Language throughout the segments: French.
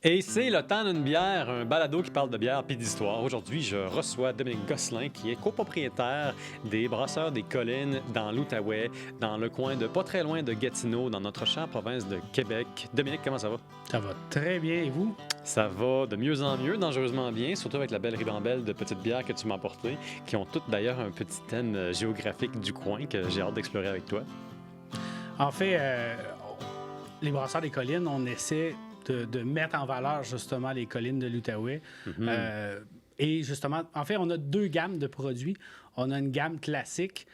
Et c'est le temps d'une bière, un balado qui parle de bière puis d'histoire. Aujourd'hui, je reçois Dominique Gosselin, qui est copropriétaire des Brasseurs des Collines dans l'Outaouais, dans le coin de pas très loin de Gatineau, dans notre chère province de Québec. Dominique, comment ça va? Ça va très bien, et vous? Ça va de mieux en mieux, dangereusement bien, surtout avec la belle ribambelle de petites bières que tu m'as apportées, qui ont toutes d'ailleurs un petit thème géographique du coin que j'ai hâte d'explorer avec toi. En fait, les Brasseurs des Collines, on essaie de mettre en valeur justement les collines de l'Outaouais. Et justement, en fait, on a deux gammes de produits. On a une gamme classique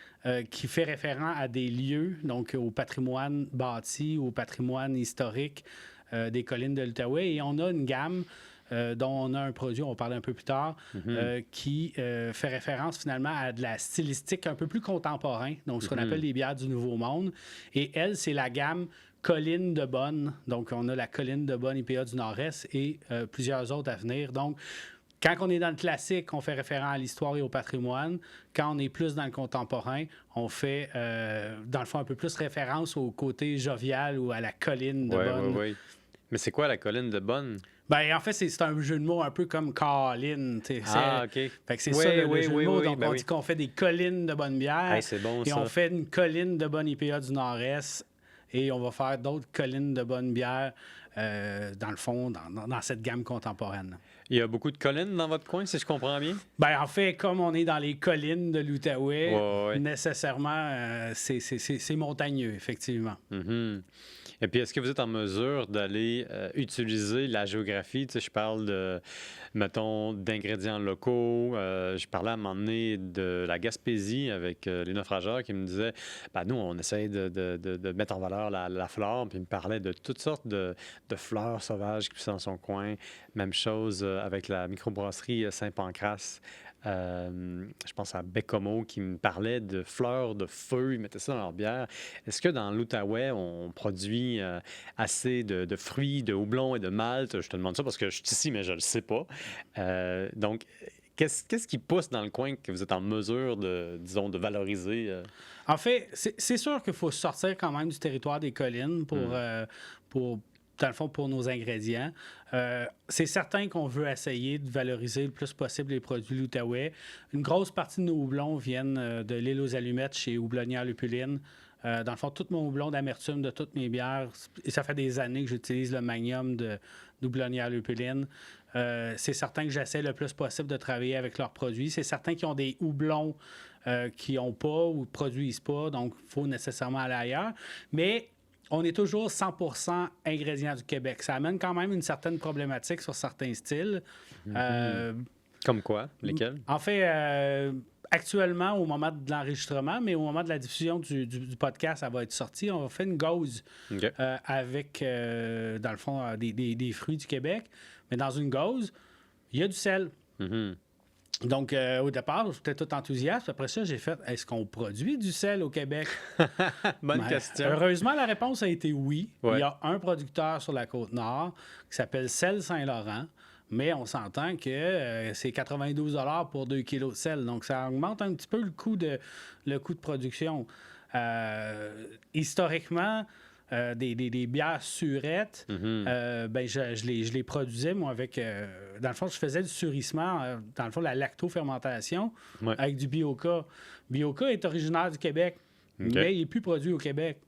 qui fait référence à des lieux, donc au patrimoine bâti, au patrimoine historique des collines de l'Outaouais. Et on a une gamme dont on a un produit, on va parler un peu plus tard, qui fait référence finalement à de la stylistique un peu plus contemporain, donc ce qu'on appelle les bières du Nouveau Monde. Et elle, c'est la gamme Colline de Bonne. Donc, on a la Colline de Bonne IPA du Nord-Est et plusieurs autres à venir. Donc, quand on est dans le classique, on fait référence à l'histoire et au patrimoine. Quand on est plus dans le contemporain, on fait, dans le fond, un peu plus référence au côté jovial ou à la colline de Bonne. Oui. Mais c'est quoi la colline de Bonne? Ben, en fait, c'est un jeu de mots un peu comme Colline. OK. Fait que c'est ça le jeu de mots. Donc, on dit qu'on fait des collines de bonne bière. Hey, c'est bon, et ça. on fait une colline de bonne IPA du Nord-Est. Et on va faire d'autres collines de bonne bière, dans le fond, dans cette gamme contemporaine. Il y a beaucoup de collines dans votre coin, si je comprends bien? Ben, en fait, comme on est dans les collines de l'Outaouais, Ouais. nécessairement, c'est montagneux, effectivement. Et puis, est-ce que vous êtes en mesure d'aller utiliser la géographie? Tu sais, je parle de, mettons, d'ingrédients locaux. Je parlais à un moment donné de la Gaspésie avec les naufrageurs qui me disaient, ben, nous, on essaye de mettre en valeur la flore. Puis, ils me parlaient de toutes sortes de fleurs sauvages qui poussent dans son coin. Même chose avec la microbrasserie Saint-Pancras. Je pense à Bécomo qui me parlait de fleurs de feu, ils mettaient ça dans leur bière. Est-ce que dans l'Outaouais, on produit assez de fruits, de houblon et de malt? Je te demande ça parce que je suis ici, mais je ne le sais pas. Donc, qu'est-ce qui pousse dans le coin que vous êtes en mesure de valoriser? En fait, c'est sûr qu'il faut sortir quand même du territoire des collines dans le fond, pour nos ingrédients. C'est certain qu'on veut essayer de valoriser le plus possible les produits de l'Outaouais. Une grosse partie de nos houblons viennent de l'île aux Allumettes chez Houblonnière Lupuline. Dans le fond, tout mon houblon d'amertume de toutes mes bières, et ça fait des années que j'utilise le Magnum de Houblonnière Lupuline. C'est certain que j'essaie le plus possible de travailler avec leurs produits. C'est certain qu'ils ont des houblons qui n'ont pas ou ne produisent pas, donc il faut nécessairement aller ailleurs. Mais on est toujours 100% ingrédients du Québec. Ça amène quand même une certaine problématique sur certains styles. Comme quoi? Lesquels? En fait, actuellement, au moment de l'enregistrement, mais au moment de la diffusion du podcast, ça va être sorti. On va faire une gauze avec, dans le fond, des fruits du Québec. Mais dans une gauze, il y a du sel. Donc, au départ, j'étais tout enthousiaste. Après ça, j'ai fait, est-ce qu'on produit du sel au Québec? Bonne question. Heureusement, la réponse a été oui. Ouais. Il y a un producteur sur la Côte-Nord qui s'appelle Sel Saint-Laurent. Mais on s'entend que c'est 92 $ pour 2 kilos de sel. Donc, ça augmente un petit peu le coût de production. Historiquement, des bières surettes, ben je les produisais, moi, avec... dans le fond, je faisais du surissement, dans le fond, la lactofermentation avec du Bioca. Bioca est originaire du Québec, mais il n'est plus produit au Québec.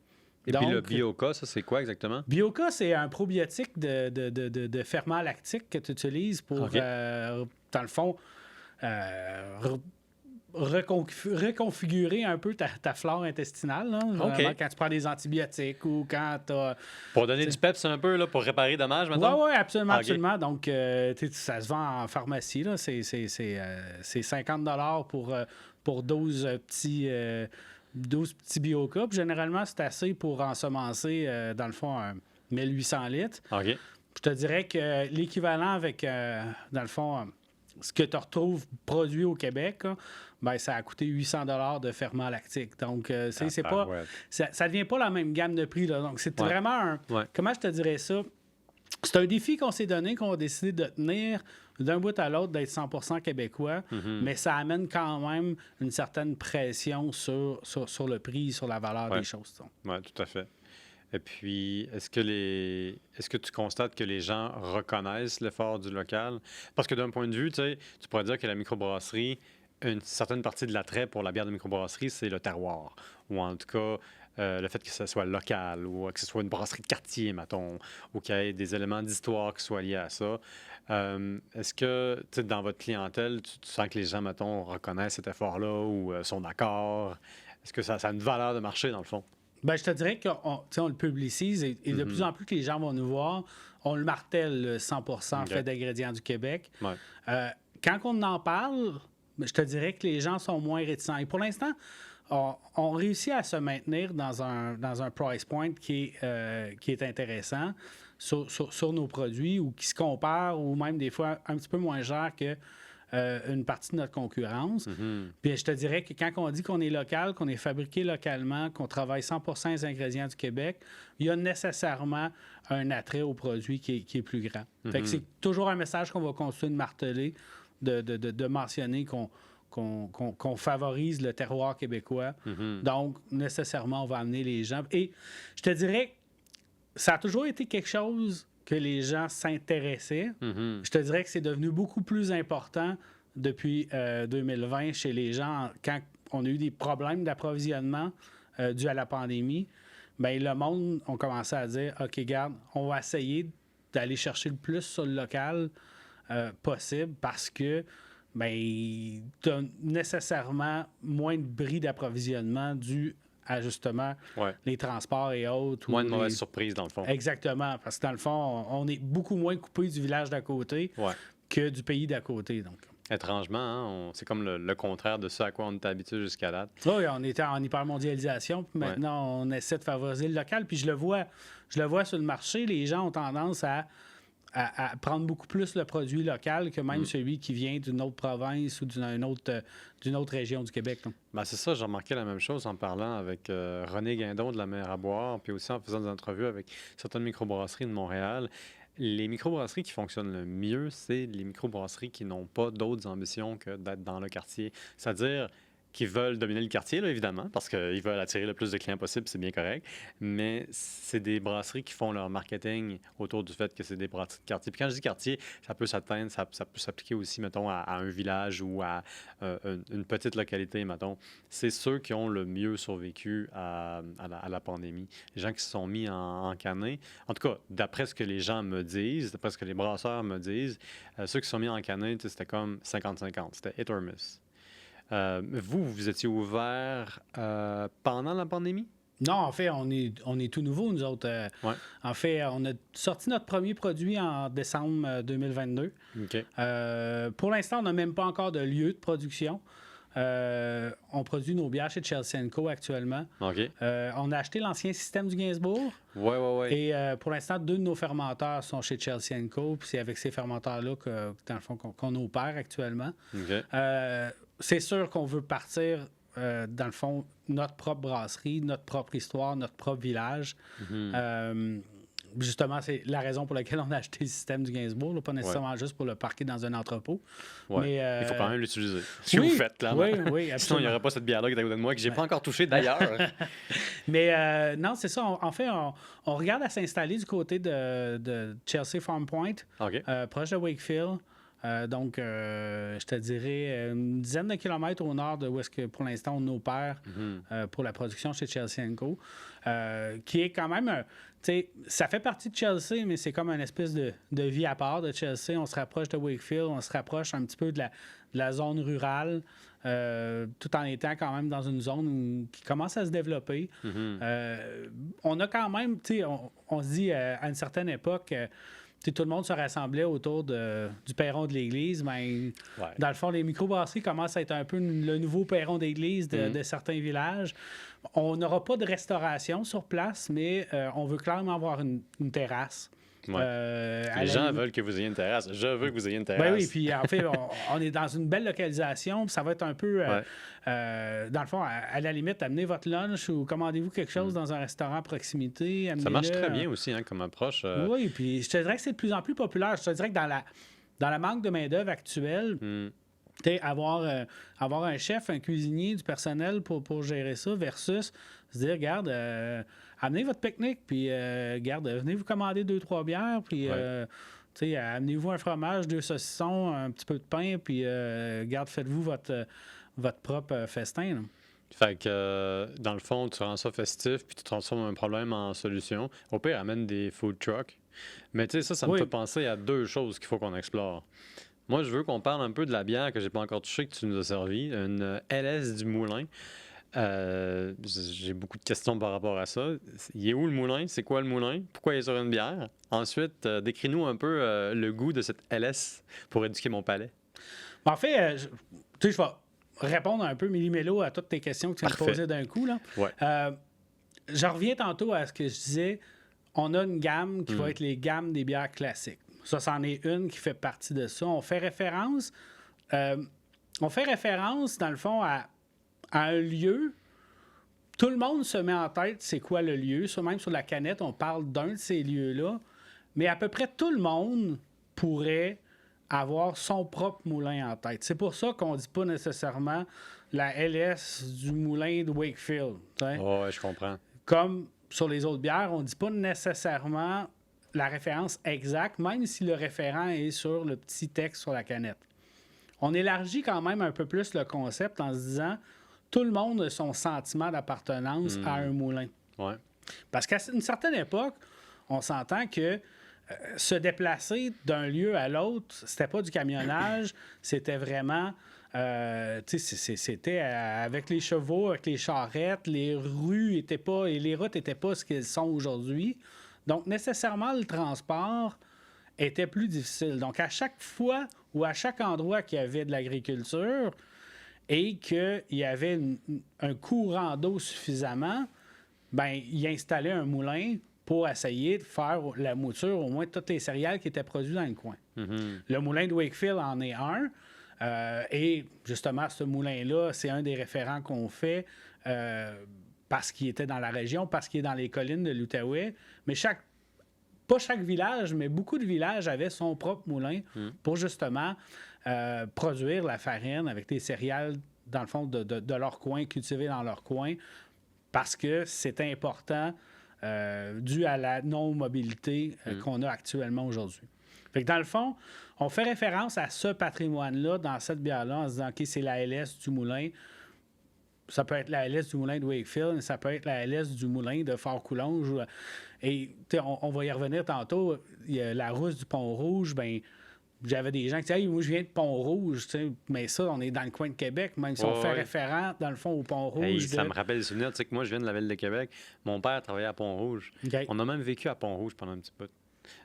Et donc, puis le Bioca, ça, c'est quoi exactement? Bioca, c'est un probiotique de ferment lactique que tu utilises pour, dans le fond, reconfigurer un peu ta flore intestinale. Là, quand tu prends des antibiotiques ou quand tu as... Pour donner du peps un peu, là, pour réparer dommage, maintenant? Oui, absolument. Donc, ça se vend en pharmacie. Là. C'est 50 $ pour 12 petits Bioca. Puis, généralement, c'est assez pour ensemencer, dans le fond, 1800 litres. OK. Je te dirais que l'équivalent avec, dans le fond, ce que tu retrouves produit au Québec, là, ben, ça a coûté 800 $ de ferment lactique. Donc, c'est pas, ça ne devient pas la même gamme de prix. Là. Donc, c'est vraiment un... Comment je te dirais ça? C'est un défi qu'on s'est donné, qu'on a décidé de tenir d'un bout à l'autre, d'être 100% québécois, mais ça amène quand même une certaine pression sur le prix, sur la valeur des choses. Oui, tout à fait. Et puis, est-ce que tu constates que les gens reconnaissent l'effort du local? Parce que d'un point de vue, tu sais, tu pourrais dire que la microbrasserie, une certaine partie de l'attrait pour la bière de microbrasserie, c'est le terroir. Ou en tout cas, le fait que ce soit local ou que ce soit une brasserie de quartier, mettons, ou qu'il y ait des éléments d'histoire qui soient liés à ça. Est-ce que, tu sais, dans votre clientèle, tu sens que les gens, mettons, reconnaissent cet effort-là ou sont d'accord? Est-ce que ça a une valeur de marché, dans le fond? Ben, je te dirais qu'on on le publicise et de plus en plus que les gens vont nous voir, on le martèle le 100% fait d'ingrédients du Québec. Ouais. Quand on en parle, je te dirais que les gens sont moins réticents. Et pour l'instant, on réussit à se maintenir dans un price point qui est intéressant sur nos produits ou qui se compare ou même des fois un petit peu moins cher que une partie de notre concurrence. Puis je te dirais que quand on dit qu'on est local, qu'on est fabriqué localement, qu'on travaille 100% les ingrédients du Québec, il y a nécessairement un attrait au produit qui est plus grand. Fait que c'est toujours un message qu'on va continuer de marteler, de mentionner qu'on favorise le terroir québécois. Donc, nécessairement, on va amener les gens. Et je te dirais, ça a toujours été quelque chose que les gens s'intéressaient. Je te dirais que c'est devenu beaucoup plus important depuis 2020 chez les gens quand on a eu des problèmes d'approvisionnement dus à la pandémie. Bien, le monde a commencé à dire, OK, garde, on va essayer d'aller chercher le plus sur le local possible parce que ben, tu as nécessairement moins de bris d'approvisionnement dû à justement les transports et autres. Moins de mauvaises surprises, dans le fond. Exactement, parce que dans le fond, on est beaucoup moins coupé du village d'à côté que du pays d'à côté. Donc. Étrangement, hein, c'est comme le contraire de ce à quoi on est habitué jusqu'à date. Oui, on était en hypermondialisation, puis maintenant, on essaie de favoriser le local. Puis je le vois sur le marché, les gens ont tendance à prendre beaucoup plus le produit local que même celui qui vient d'une autre province ou d'une autre région du Québec. Ben, c'est ça, j'ai remarqué la même chose en parlant avec René Guindon de la Mer à boire, puis aussi en faisant des entrevues avec certaines microbrasseries de Montréal. Les microbrasseries qui fonctionnent le mieux, c'est les microbrasseries qui n'ont pas d'autres ambitions que d'être dans le quartier. C'est-à-dire qui veulent dominer le quartier, là, évidemment, parce qu'ils veulent attirer le plus de clients possible, c'est bien correct. Mais c'est des brasseries qui font leur marketing autour du fait que c'est des brasseries de quartier. Puis quand je dis quartier, ça peut s'atteindre, ça peut s'appliquer aussi, mettons, à un village ou à une petite localité, mettons. C'est ceux qui ont le mieux survécu à la pandémie. Les gens qui se sont mis en canne. En tout cas, d'après ce que les gens me disent, d'après ce que les brasseurs me disent, ceux qui se sont mis en canne, c'était comme 50-50. C'était hit or miss. Vous étiez ouvert pendant la pandémie? Non, en fait, on est tout nouveau, nous autres. En fait, on a sorti notre premier produit en décembre 2022. Okay. Pour l'instant, on n'a même pas encore de lieu de production. On produit nos bières chez Chelsea & Co. actuellement. Okay. On a acheté l'ancien système du Gainsbourg. Oui. Et pour l'instant, 2 de nos fermenteurs sont chez Chelsea & Co. Puis c'est avec ces fermenteurs-là dans le fond, qu'on opère actuellement. Okay. C'est sûr qu'on veut partir, dans le fond, notre propre brasserie, notre propre histoire, notre propre village. Justement, c'est la raison pour laquelle on a acheté le système du Gainsbourg, là, pas nécessairement juste pour le parquer dans un entrepôt. Mais, il faut quand même l'utiliser. Ce que vous faites, clairement. Oui, absolument. Sinon, il n'y aurait pas cette bière-là qui est à côté de moi, que je n'ai pas encore touchée d'ailleurs. Mais non, c'est ça. En fait, on regarde à s'installer du côté de Chelsea Farm Point, proche de Wakefield. Donc, je te dirais une dizaine de kilomètres au nord de où est-ce que pour l'instant on opère pour la production chez Chelsea & Co. Qui est quand même, tu sais, ça fait partie de Chelsea, mais c'est comme une espèce de vie à part de Chelsea. On se rapproche de Wakefield, on se rapproche un petit peu de la zone rurale, tout en étant quand même dans une zone qui commence à se développer. On a quand même, tu sais, on se dit à une certaine époque... tout le monde se rassemblait autour du perron de l'église, mais dans le fond, les microbrasseries commencent à être un peu le nouveau perron d'église de certains villages. On n'aura pas de restauration sur place, mais on veut clairement avoir une terrasse. Les gens veulent que vous ayez une terrasse. Je veux que vous ayez une terrasse. Ben oui, puis en fait, on est dans une belle localisation. Ça va être un peu, dans le fond, à la limite, amenez votre lunch ou commandez-vous quelque chose dans un restaurant à proximité. Ça marche très bien aussi comme approche. Oui, puis je te dirais que c'est de plus en plus populaire. Je te dirais que dans la manque de main-d'œuvre actuelle, Avoir un chef, un cuisinier, du personnel pour gérer ça versus se dire, regarde, amenez votre pique-nique, puis regarde, venez vous commander 2-3 bières, puis amenez-vous un fromage, 2 saucissons, un petit peu de pain, puis regarde, faites-vous votre propre festin. Là. Fait que, dans le fond, tu rends ça festif, puis tu transformes un problème en solution. Au pire, amène des food trucks. Mais tu sais, ça me fait penser à 2 choses qu'il faut qu'on explore. Moi, je veux qu'on parle un peu de la bière que j'ai pas encore touchée, que tu nous as servi, une LS du Moulin. J'ai beaucoup de questions par rapport à ça. Il est où le moulin? C'est quoi le moulin? Pourquoi il est sur une bière? Ensuite, décris-nous un peu le goût de cette LS pour éduquer mon palais. En fait, je vais répondre un peu millimélo à toutes tes questions que tu me posais d'un coup. Là. Ouais. Je reviens tantôt à ce que je disais. On a une gamme qui va être les gammes des bières classiques. Ça, c'en est une qui fait partie de ça. On fait référence, dans le fond, à un lieu. Tout le monde se met en tête c'est quoi le lieu. Ça, même sur la canette, on parle d'un de ces lieux-là. Mais à peu près tout le monde pourrait avoir son propre moulin en tête. C'est pour ça qu'on ne dit pas nécessairement la LS du moulin de Wakefield. Ouais, je comprends. Comme sur les autres bières, on ne dit pas nécessairement la référence exacte, même si le référent est sur le petit texte sur la canette. On élargit quand même un peu plus le concept en se disant tout le monde a son sentiment d'appartenance à un moulin. Ouais. Parce qu'à une certaine époque, on s'entend que se déplacer d'un lieu à l'autre, c'était pas du camionnage, c'était vraiment... c'était avec les chevaux, avec les charrettes, les rues étaient pas... et les routes n'étaient pas ce qu'elles sont aujourd'hui. Donc, nécessairement, le transport était plus difficile. Donc, à chaque fois ou à chaque endroit qu'il y avait de l'agriculture et qu'il y avait un courant d'eau suffisamment, bien, il installait un moulin pour essayer de faire la mouture au moins de toutes les céréales qui étaient produites dans le coin. Mm-hmm. Le moulin de Wakefield en est un. Et justement, ce moulin-là, c'est un des référents qu'on fait parce qu'il était dans la région, parce qu'il est dans les collines de l'Outaouais. Mais pas chaque village, mais beaucoup de villages avaient son propre moulin pour justement produire la farine avec des céréales, dans le fond, de leur coin, cultivées dans leur coin, parce que c'est important dû à la non-mobilité qu'on a actuellement aujourd'hui. Fait que dans le fond, on fait référence à ce patrimoine-là dans cette bière-là en se disant, OK, c'est la LS du moulin. Ça peut être la LS du moulin de Wakefield, ça peut être la LS du moulin de Fort-Coulonge. Et on va y revenir tantôt. Il y a la rousse du Pont-Rouge, bien, j'avais des gens qui disaient hey, moi, je viens de Pont-Rouge, mais ça, on est dans le coin de Québec, même si on fait référence, dans le fond, au Pont-Rouge. Hey, ça me rappelle des souvenirs. Tu sais que moi, je viens de la ville de Québec. Mon père travaillait à Pont-Rouge. Okay. On a même vécu à Pont-Rouge pendant un petit peu.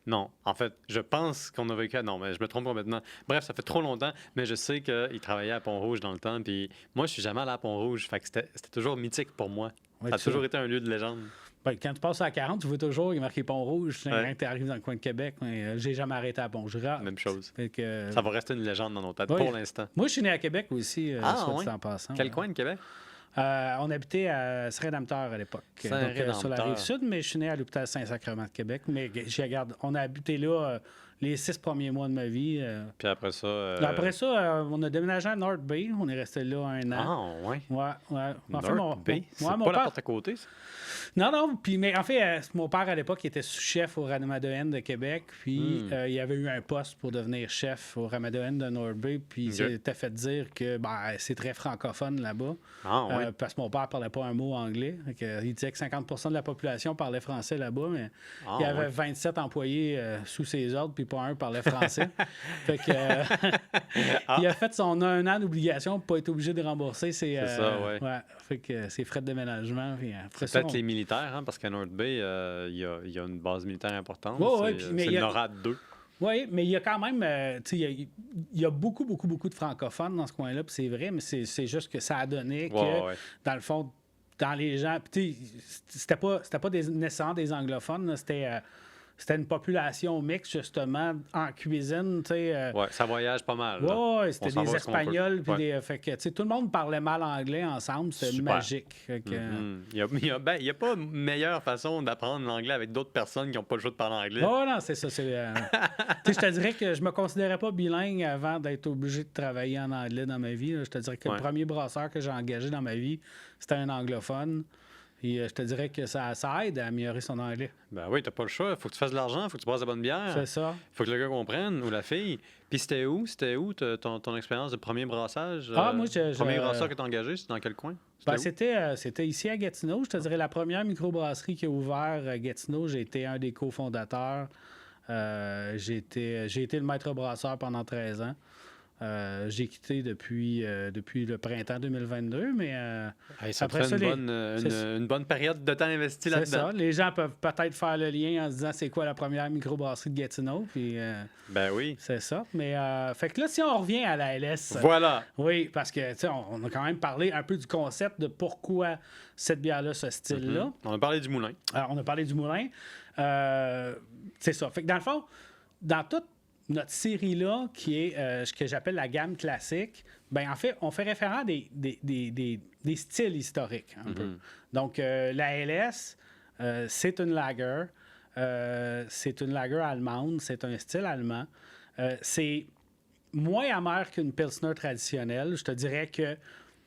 Non, en fait, je pense qu'on a vécu à... Non, mais je me trompe complètement. Bref, ça fait trop longtemps, mais je sais qu'il travaillait à Pont-Rouge dans le temps. Puis moi, je suis jamais allé à Pont-Rouge. Fait que c'était toujours mythique pour moi. Ouais, ça a toujours été un lieu de légende. Ben, quand tu passes à 40, tu vois toujours, il est marqué Pont-Rouge. Quand tu arrives dans le coin de Québec, j'ai jamais arrêté à Pont-Jura. Même chose. Fait que, ça va rester une légende dans nos têtes pour l'instant. Moi, je suis né à Québec aussi, en passant. Quel coin de Québec? On habitait à Saint-Rédempteur à l'époque. Donc, sur la Rive-Sud, mais je suis né à l'hôpital Saint-Sacrement de Québec. Mais on a habité là les 6 premiers mois de ma vie. Puis après ça... Après ça, on a déménagé à North Bay. On est resté là 1 an. Ah, ouais. Ouais. North Bay? C'est pas la porte à côté, ça? Non. Puis, mais en fait, mon père, à l'époque, était sous-chef au Ramadoën de Québec. Puis, il avait eu un poste pour devenir chef au Ramadoën de North Bay. Puis, il s'était fait dire que c'est très francophone là-bas. Ah, ouais. Parce que mon père parlait pas un mot anglais. Il disait que 50% de la population parlait français là-bas, mais il y avait 27 employés sous ses ordres, puis pas un parlait français. Fait que, il a fait son 1 an d'obligation pour pas être obligé de rembourser ses, fait que ses frais de déménagement. Puis, c'est peut-être les militaires, hein, parce qu'à North Bay, il y a une base militaire importante. C'est le NORAD 2. Oui, mais il y a quand même, il y a beaucoup de francophones dans ce coin-là, puis c'est vrai, mais c'est juste que ça a donné que, dans le fond, dans les gens, c'était pas nécessairement des anglophones, là, c'était c'était une population mixte, justement, en cuisine. Ouais, ça voyage pas mal. Ouais, c'était On s'en des va où ce qu'on Espagnols. peut. Puis fait que, tout le monde parlait mal anglais ensemble. C'était Super. magique. Fait que, Il y a pas meilleure façon d'apprendre l'anglais avec d'autres personnes qui n'ont pas le choix de parler anglais. oh non, c'est ça. Je te dirais que je me considérais pas bilingue avant d'être obligé de travailler en anglais dans ma vie. Là. Je te dirais que le premier brasseur que j'ai engagé dans ma vie, c'était un anglophone. Et je te dirais que ça aide à améliorer son anglais. Ben oui, t'as pas le choix. Faut que tu fasses de l'argent, faut que tu brasses de bonne bière. C'est ça. Faut que le gars comprenne, ou la fille. Puis c'était où? Ton expérience de premier brassage? Moi, premier brasseur que t'as engagé, c'est dans quel coin? C'était ici à Gatineau. Je te dirais la première microbrasserie qui a ouvert à Gatineau. J'ai été un des cofondateurs. J'ai été le maître brasseur pendant 13 ans. J'ai quitté depuis le printemps 2022, mais ça après te fait ça, une bonne période de temps investi là-dedans. C'est ça. Les gens peuvent peut-être faire le lien en se disant c'est quoi la première microbrasserie de Gatineau. Puis, ben oui. C'est ça. Mais fait que là, si on revient à la LS. Voilà. Oui, parce que on a quand même parlé un peu du concept de pourquoi cette bière-là, ce style-là. On a parlé du moulin. Alors, on a parlé du moulin. C'est ça. Fait que dans le fond, dans toute notre série-là, qui est ce que j'appelle la gamme classique, ben en fait, on fait référence à des styles historiques, un peu. Donc, la LS, c'est une lager. C'est une lager allemande. C'est un style allemand. C'est moins amer qu'une Pilsner traditionnelle. Je te dirais que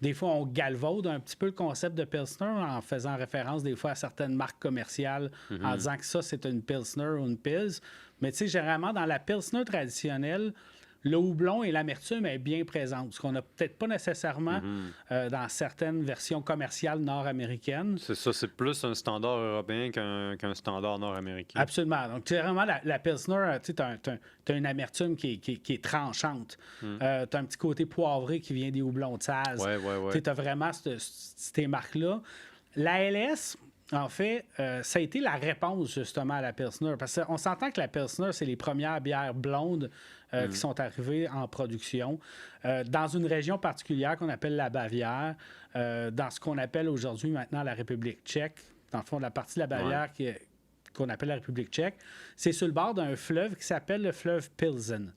des fois, on galvaude un petit peu le concept de Pilsner en faisant référence des fois à certaines marques commerciales en disant que ça, c'est une Pilsner ou une Pils. Mais tu sais, généralement, dans la Pilsner traditionnelle, le houblon et l'amertume est bien présente, ce qu'on n'a peut-être pas nécessairement dans certaines versions commerciales nord-américaines. C'est ça, c'est plus un standard européen qu'un standard nord-américain. Absolument. Donc, tu sais, vraiment, la Pilsner, tu as une amertume qui est tranchante. Tu as un petit côté poivré qui vient des houblons de Saz. Ouais. Tu as vraiment ces marques-là. La LS, en fait, ça a été la réponse justement à la Pilsner. Parce qu'on s'entend que la Pilsner, c'est les premières bières blondes qui sont arrivées en production dans une région particulière qu'on appelle la Bavière, dans ce qu'on appelle aujourd'hui maintenant la République tchèque. Dans le fond, la partie de la Bavière qu'on appelle la République tchèque, c'est sur le bord d'un fleuve qui s'appelle le fleuve Pilsen.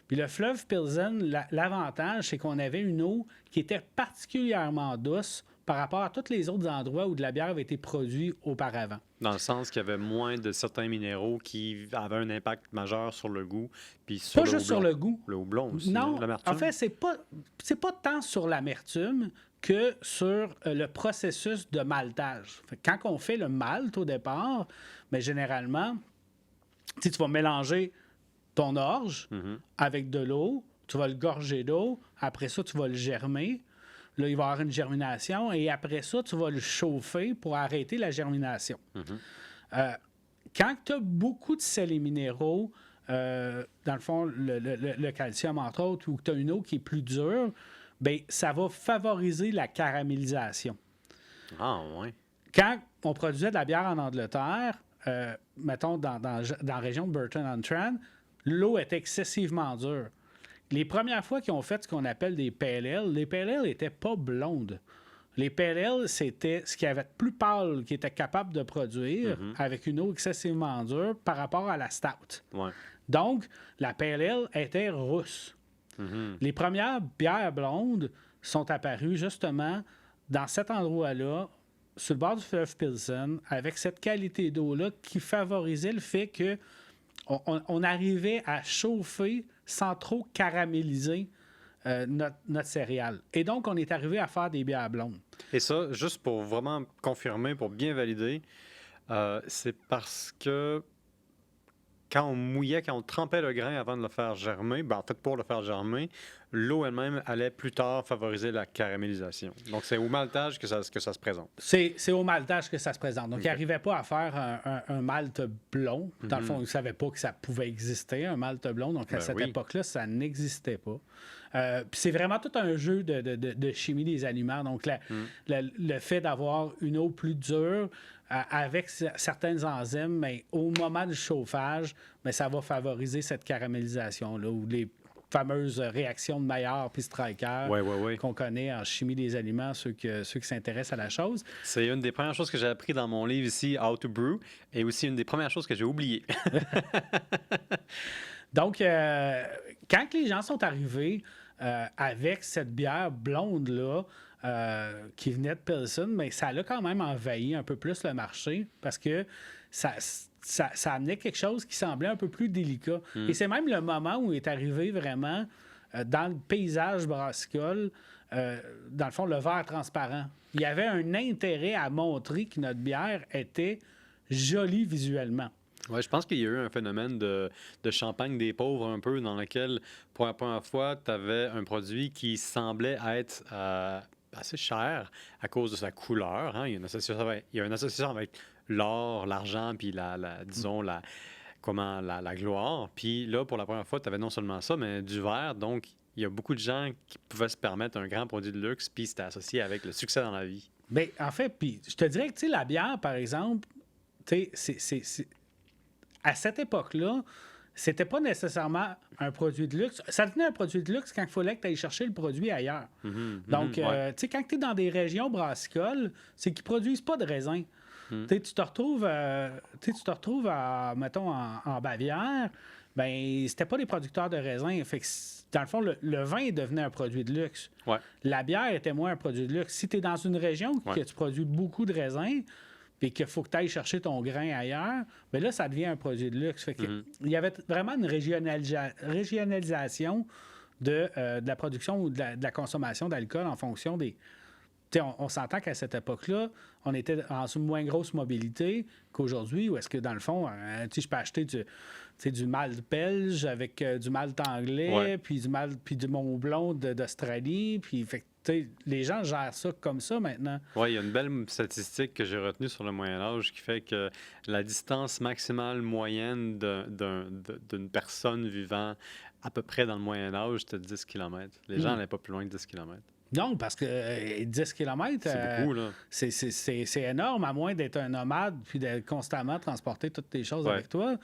Puis le fleuve Pilsen, l'avantage, c'est qu'on avait une eau qui était particulièrement douce par rapport à tous les autres endroits où de la bière avait été produite auparavant. Dans le sens qu'il y avait moins de certains minéraux qui avaient un impact majeur sur le goût. Puis sur pas juste sur le goût. Le houblon aussi. Non, l'amertume. En fait, c'est pas tant sur l'amertume que sur le processus de maltage. Fait que quand on fait le malt au départ, mais généralement, tu vas mélanger ton orge avec de l'eau, tu vas le gorger d'eau, après ça, tu vas le germer. Là, il va y avoir une germination et après ça, tu vas le chauffer pour arrêter la germination. Quand tu as beaucoup de sels et minéraux, dans le fond, le calcium, entre autres, ou que tu as une eau qui est plus dure, bien, ça va favoriser la caramélisation. Ah, ouais. Quand on produisait de la bière en Angleterre, mettons dans la région de Burton-on-Trent, l'eau était excessivement dure. Les premières fois qu'ils ont fait ce qu'on appelle des pale ale, les pale ale n'étaient pas blondes. Les pale ale, c'était ce qu'il y avait de plus pâle qui était capable de produire avec une eau excessivement dure par rapport à la stout. Ouais. Donc, la pale ale était rousse. Les premières bières blondes sont apparues justement dans cet endroit-là, sur le bord du fleuve Pilsen, avec cette qualité d'eau-là qui favorisait le fait que on arrivait à chauffer sans trop caraméliser notre céréale. Et donc, on est arrivé à faire des bières blondes. Et ça, juste pour vraiment confirmer, pour bien valider, c'est parce que quand on mouillait, quand on trempait le grain avant de le faire germer, ben en fait, pour le faire germer, l'eau elle-même allait plus tard favoriser la caramélisation. Donc, c'est au maltage que ça se présente. C'est au maltage que ça se présente. Donc, il n'arrivait pas à faire un malt blond. Dans le fond, il ne savait pas que ça pouvait exister, un malt blond. Donc, à cette époque-là, ça n'existait pas. Puis c'est vraiment tout un jeu de chimie des aliments. Donc, le fait d'avoir une eau plus dure avec certaines enzymes, mais au moment du chauffage, mais ça va favoriser cette caramélisation-là. Où fameuse réaction de Maillard puis Stryker qu'on connaît en chimie des aliments, ceux qui s'intéressent à la chose. C'est une des premières choses que j'ai appris dans mon livre ici, How to Brew, et aussi une des premières choses que j'ai oubliées. Donc, quand les gens sont arrivés avec cette bière blonde-là, qui venait de Pilsen, mais ça a quand même envahi un peu plus le marché parce que ça amenait quelque chose qui semblait un peu plus délicat. Et c'est même le moment où est arrivé vraiment dans le paysage brassicole, dans le fond, le verre transparent. Il y avait un intérêt à montrer que notre bière était jolie visuellement. Oui, je pense qu'il y a eu un phénomène de champagne des pauvres un peu, dans lequel, pour la première fois, tu avais un produit qui semblait être assez cher à cause de sa couleur. Hein. Il y a une association avec l'or, l'argent, puis disons, la gloire. Puis là, pour la première fois, tu avais non seulement ça, mais du verre. Donc, il y a beaucoup de gens qui pouvaient se permettre un grand produit de luxe, puis c'était associé avec le succès dans la vie. Bien, en fait, puis je te dirais que, tu sais, la bière, par exemple, tu sais, à cette époque-là, c'était pas nécessairement un produit de luxe. Ça devenait un produit de luxe quand il fallait que tu ailles chercher le produit ailleurs. Donc, tu sais, quand tu es dans des régions brassicoles, c'est qu'ils produisent pas de raisin. Tu te retrouves, mettons, en Bavière, ben c'était pas des producteurs de raisins. Fait que, dans le fond, le vin devenait un produit de luxe. Ouais. La bière était moins un produit de luxe. Si tu es dans une région que tu produis beaucoup de raisins, puis qu'il faut que tu ailles chercher ton grain ailleurs, bien là, ça devient un produit de luxe. Fait que, il y avait vraiment une régionalisation de la production ou de la consommation d'alcool en fonction des... On s'entend qu'à cette époque-là, on était en moins grosse mobilité qu'aujourd'hui, où est-ce que, dans le fond, je peux acheter du malt belge avec du malt anglais, puis du Mont-Blond d'Australie, puis fait les gens gèrent ça comme ça maintenant. Oui, il y a une belle statistique que j'ai retenue sur le Moyen-Âge qui fait que la distance maximale moyenne d'une personne vivant à peu près dans le Moyen-Âge, c'était 10 km. Les gens n'allaient pas plus loin que 10 km. Non, parce que 10 km, c'est beaucoup, là. C'est énorme, à moins d'être un nomade puis de constamment transporter toutes tes choses avec toi.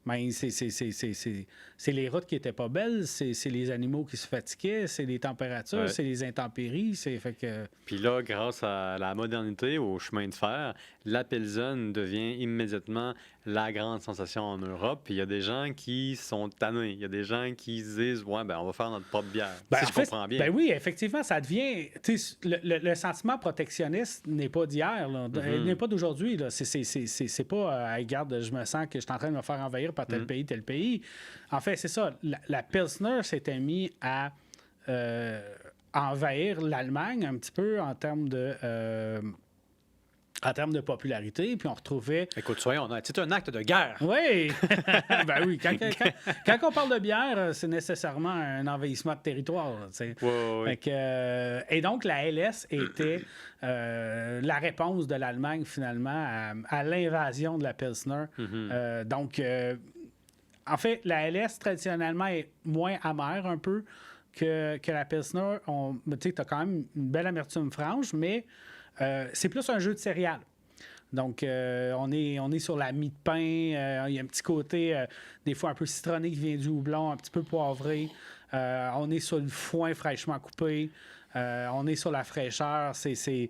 Mais c'est les routes qui n'étaient pas belles, c'est les animaux qui se fatiguaient, c'est les températures, c'est les intempéries. Fait que... Puis là, grâce à la modernité, au chemin de fer, la Pilsen devient immédiatement la grande sensation en Europe. Puis il y a des gens qui sont tannés. Il y a des gens qui se disent « Ouais, ben on va faire notre propre bière. » Si je comprends bien. Ben oui, effectivement, ça devient... Le sentiment protectionniste n'est pas d'hier, n'est pas d'aujourd'hui. C'est pas regarde, je me sens que je suis en train de me faire envahir par tel pays. En fait, c'est ça. La Pilsner s'était mise à envahir l'Allemagne un petit peu en termes de popularité, puis on retrouvait... Écoute, soyons honnêtes, c'est un acte de guerre. Oui! Ben oui, quand on parle de bière, c'est nécessairement un envahissement de territoire. Oui. Et donc, la LS était la réponse de l'Allemagne, finalement, à l'invasion de la Pilsner. Donc, en fait, la LS, traditionnellement, est moins amère un peu que la Pilsner. Tu as quand même une belle amertume franche, mais... c'est plus un jeu de céréales. Donc, on est sur la mie de pain. Il y a un petit côté, des fois, un peu citronné qui vient du houblon, un petit peu poivré. On est sur le foin fraîchement coupé. On est sur la fraîcheur. C'est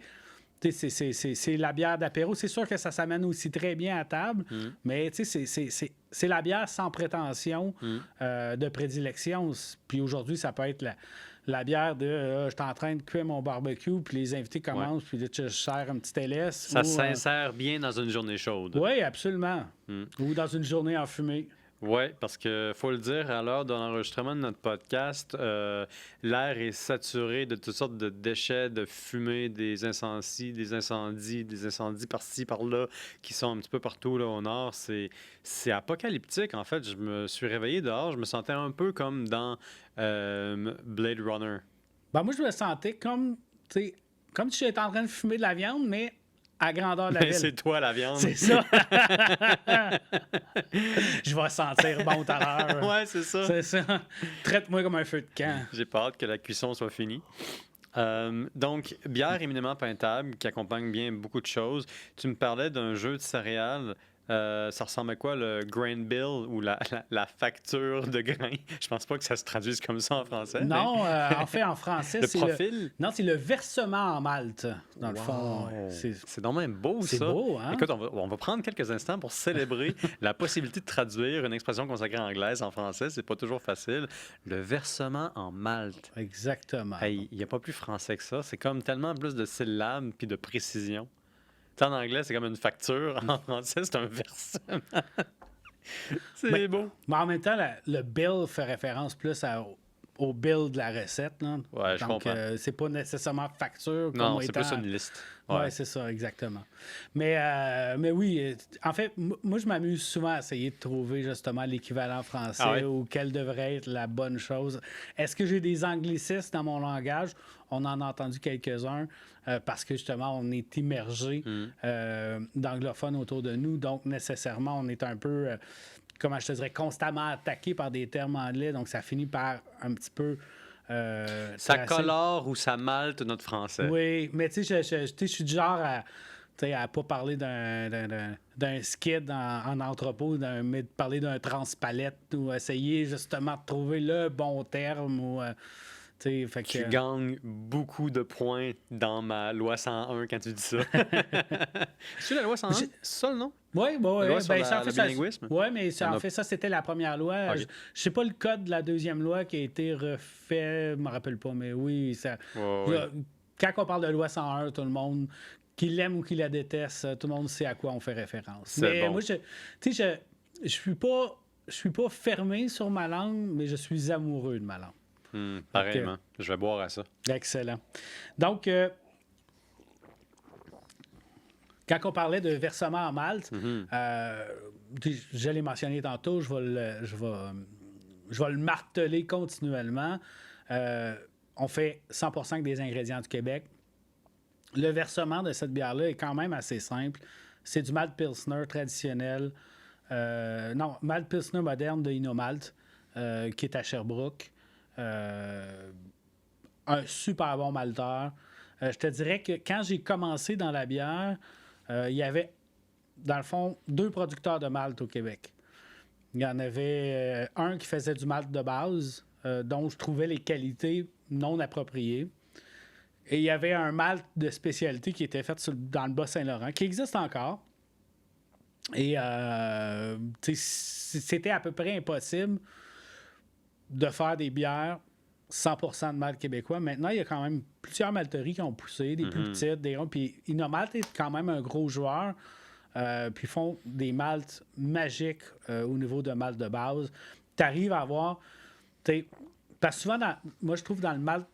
la bière d'apéro. C'est sûr que ça s'amène aussi très bien à table, mais c'est la bière sans prétention de prédilection. Puis aujourd'hui, ça peut être la bière de je suis en train de cuire mon barbecue, puis les invités commencent, puis là, je sers un petit LS. Ça s'insère bien dans une journée chaude. Oui, absolument. Ou dans une journée enfumée. Oui, parce que faut le dire, à l'heure de l'enregistrement de notre podcast, l'air est saturé de toutes sortes de déchets, de fumée, des incendies par-ci, par-là, qui sont un petit peu partout là, au nord. C'est apocalyptique, en fait. Je me suis réveillé dehors, je me sentais un peu comme dans Blade Runner. Ben, moi, je me sentais comme si j'étais en train de fumer de la viande, mais à grandeur de la ville. C'est toi la viande. C'est ça. Je vais sentir bon tout à l'heure. Ouais, c'est ça. C'est ça. Traite-moi comme un feu de camp. J'ai pas hâte que la cuisson soit finie. Donc, bière éminemment peintable qui accompagne bien beaucoup de choses. Tu me parlais d'un jeu de céréales Ça ressemble à quoi, le grain bill ou la facture de grain? Je pense pas que ça se traduise comme ça en français. Non, en fait, en français, Le profil? Non, c'est le versement en Malte, dans le fond. Wow! C'est donc même beau, C'est ça. beau, hein? Écoute, on va prendre quelques instants pour célébrer la possibilité de traduire une expression consacrée anglaise en français. C'est pas toujours facile. Le versement en Malte. Exactement. Hey, il n'y a pas plus français que ça. C'est comme tellement plus de syllabes puis de précision. Tu sais, en anglais, c'est comme une facture. En français, c'est un versement. C'est beau. Mais en même temps, le bill fait référence plus au bill de la recette. Là. Ouais, je Donc, comprends. c'est pas nécessairement facture. Non, comme c'est étant... plus une liste. Ouais, c'est ça, exactement. Mais oui, en fait, moi, je m'amuse souvent à essayer de trouver justement l'équivalent français Ah ouais? ou quelle devrait être la bonne chose. Est-ce que j'ai des anglicismes dans mon langage? On en a entendu quelques-uns parce que justement, on est immergé d'anglophones autour de nous. Donc, nécessairement, on est un peu, comment je te dirais, constamment attaqué par des termes anglais. Donc, ça finit par un petit peu... Ça colore ou ça malte notre français. Oui, mais tu sais, je suis du genre à ne pas parler d'un skid en entrepôt, mais de parler d'un transpalette ou essayer justement de trouver le bon terme. Ou, fait Tu que... gagnes beaucoup de points dans ma loi 101 quand tu dis ça. C'est la loi 101? C'est ça le nom? Oui, bon, La loi sur en fait, le bilinguisme? Oui, mais en fait, ça, c'était la première loi. Ok. Je sais pas le code de la deuxième loi qui a été refait, je me rappelle pas, mais oui, ça. Ouais. Quand on parle de loi 101, tout le monde, qui l'aime ou qui la déteste, tout le monde sait à quoi on fait référence. C'est Mais bon. moi, je suis pas fermé sur ma langue, mais je suis amoureux de ma langue. Pareillement. Je vais boire à ça. Excellent. Donc, quand on parlait de versement en Malte, je l'ai mentionné tantôt, je vais le marteler continuellement. On fait 100% avec des ingrédients du Québec. Le versement de cette bière-là est quand même assez simple. C'est du malt pilsner traditionnel. Malt pilsner moderne de Inomalt, qui est à Sherbrooke. Un super bon malteur. Je te dirais que quand j'ai commencé dans la bière, il y avait, dans le fond, 2 producteurs de malt au Québec. Il y en avait un qui faisait du malt de base, dont je trouvais les qualités non appropriées. Et il y avait un malt de spécialité qui était fait dans le Bas-Saint-Laurent, qui existe encore. Et c'était à peu près impossible de faire des bières 100% de malt québécois. Maintenant, il y a quand même plusieurs malteries qui ont poussé, des plus petites, des grands. Puis Inomalt est quand même un gros joueur. Puis ils font des maltes magiques au niveau de malt de base. Tu arrives à avoir... Parce que souvent, moi, je trouve dans le malt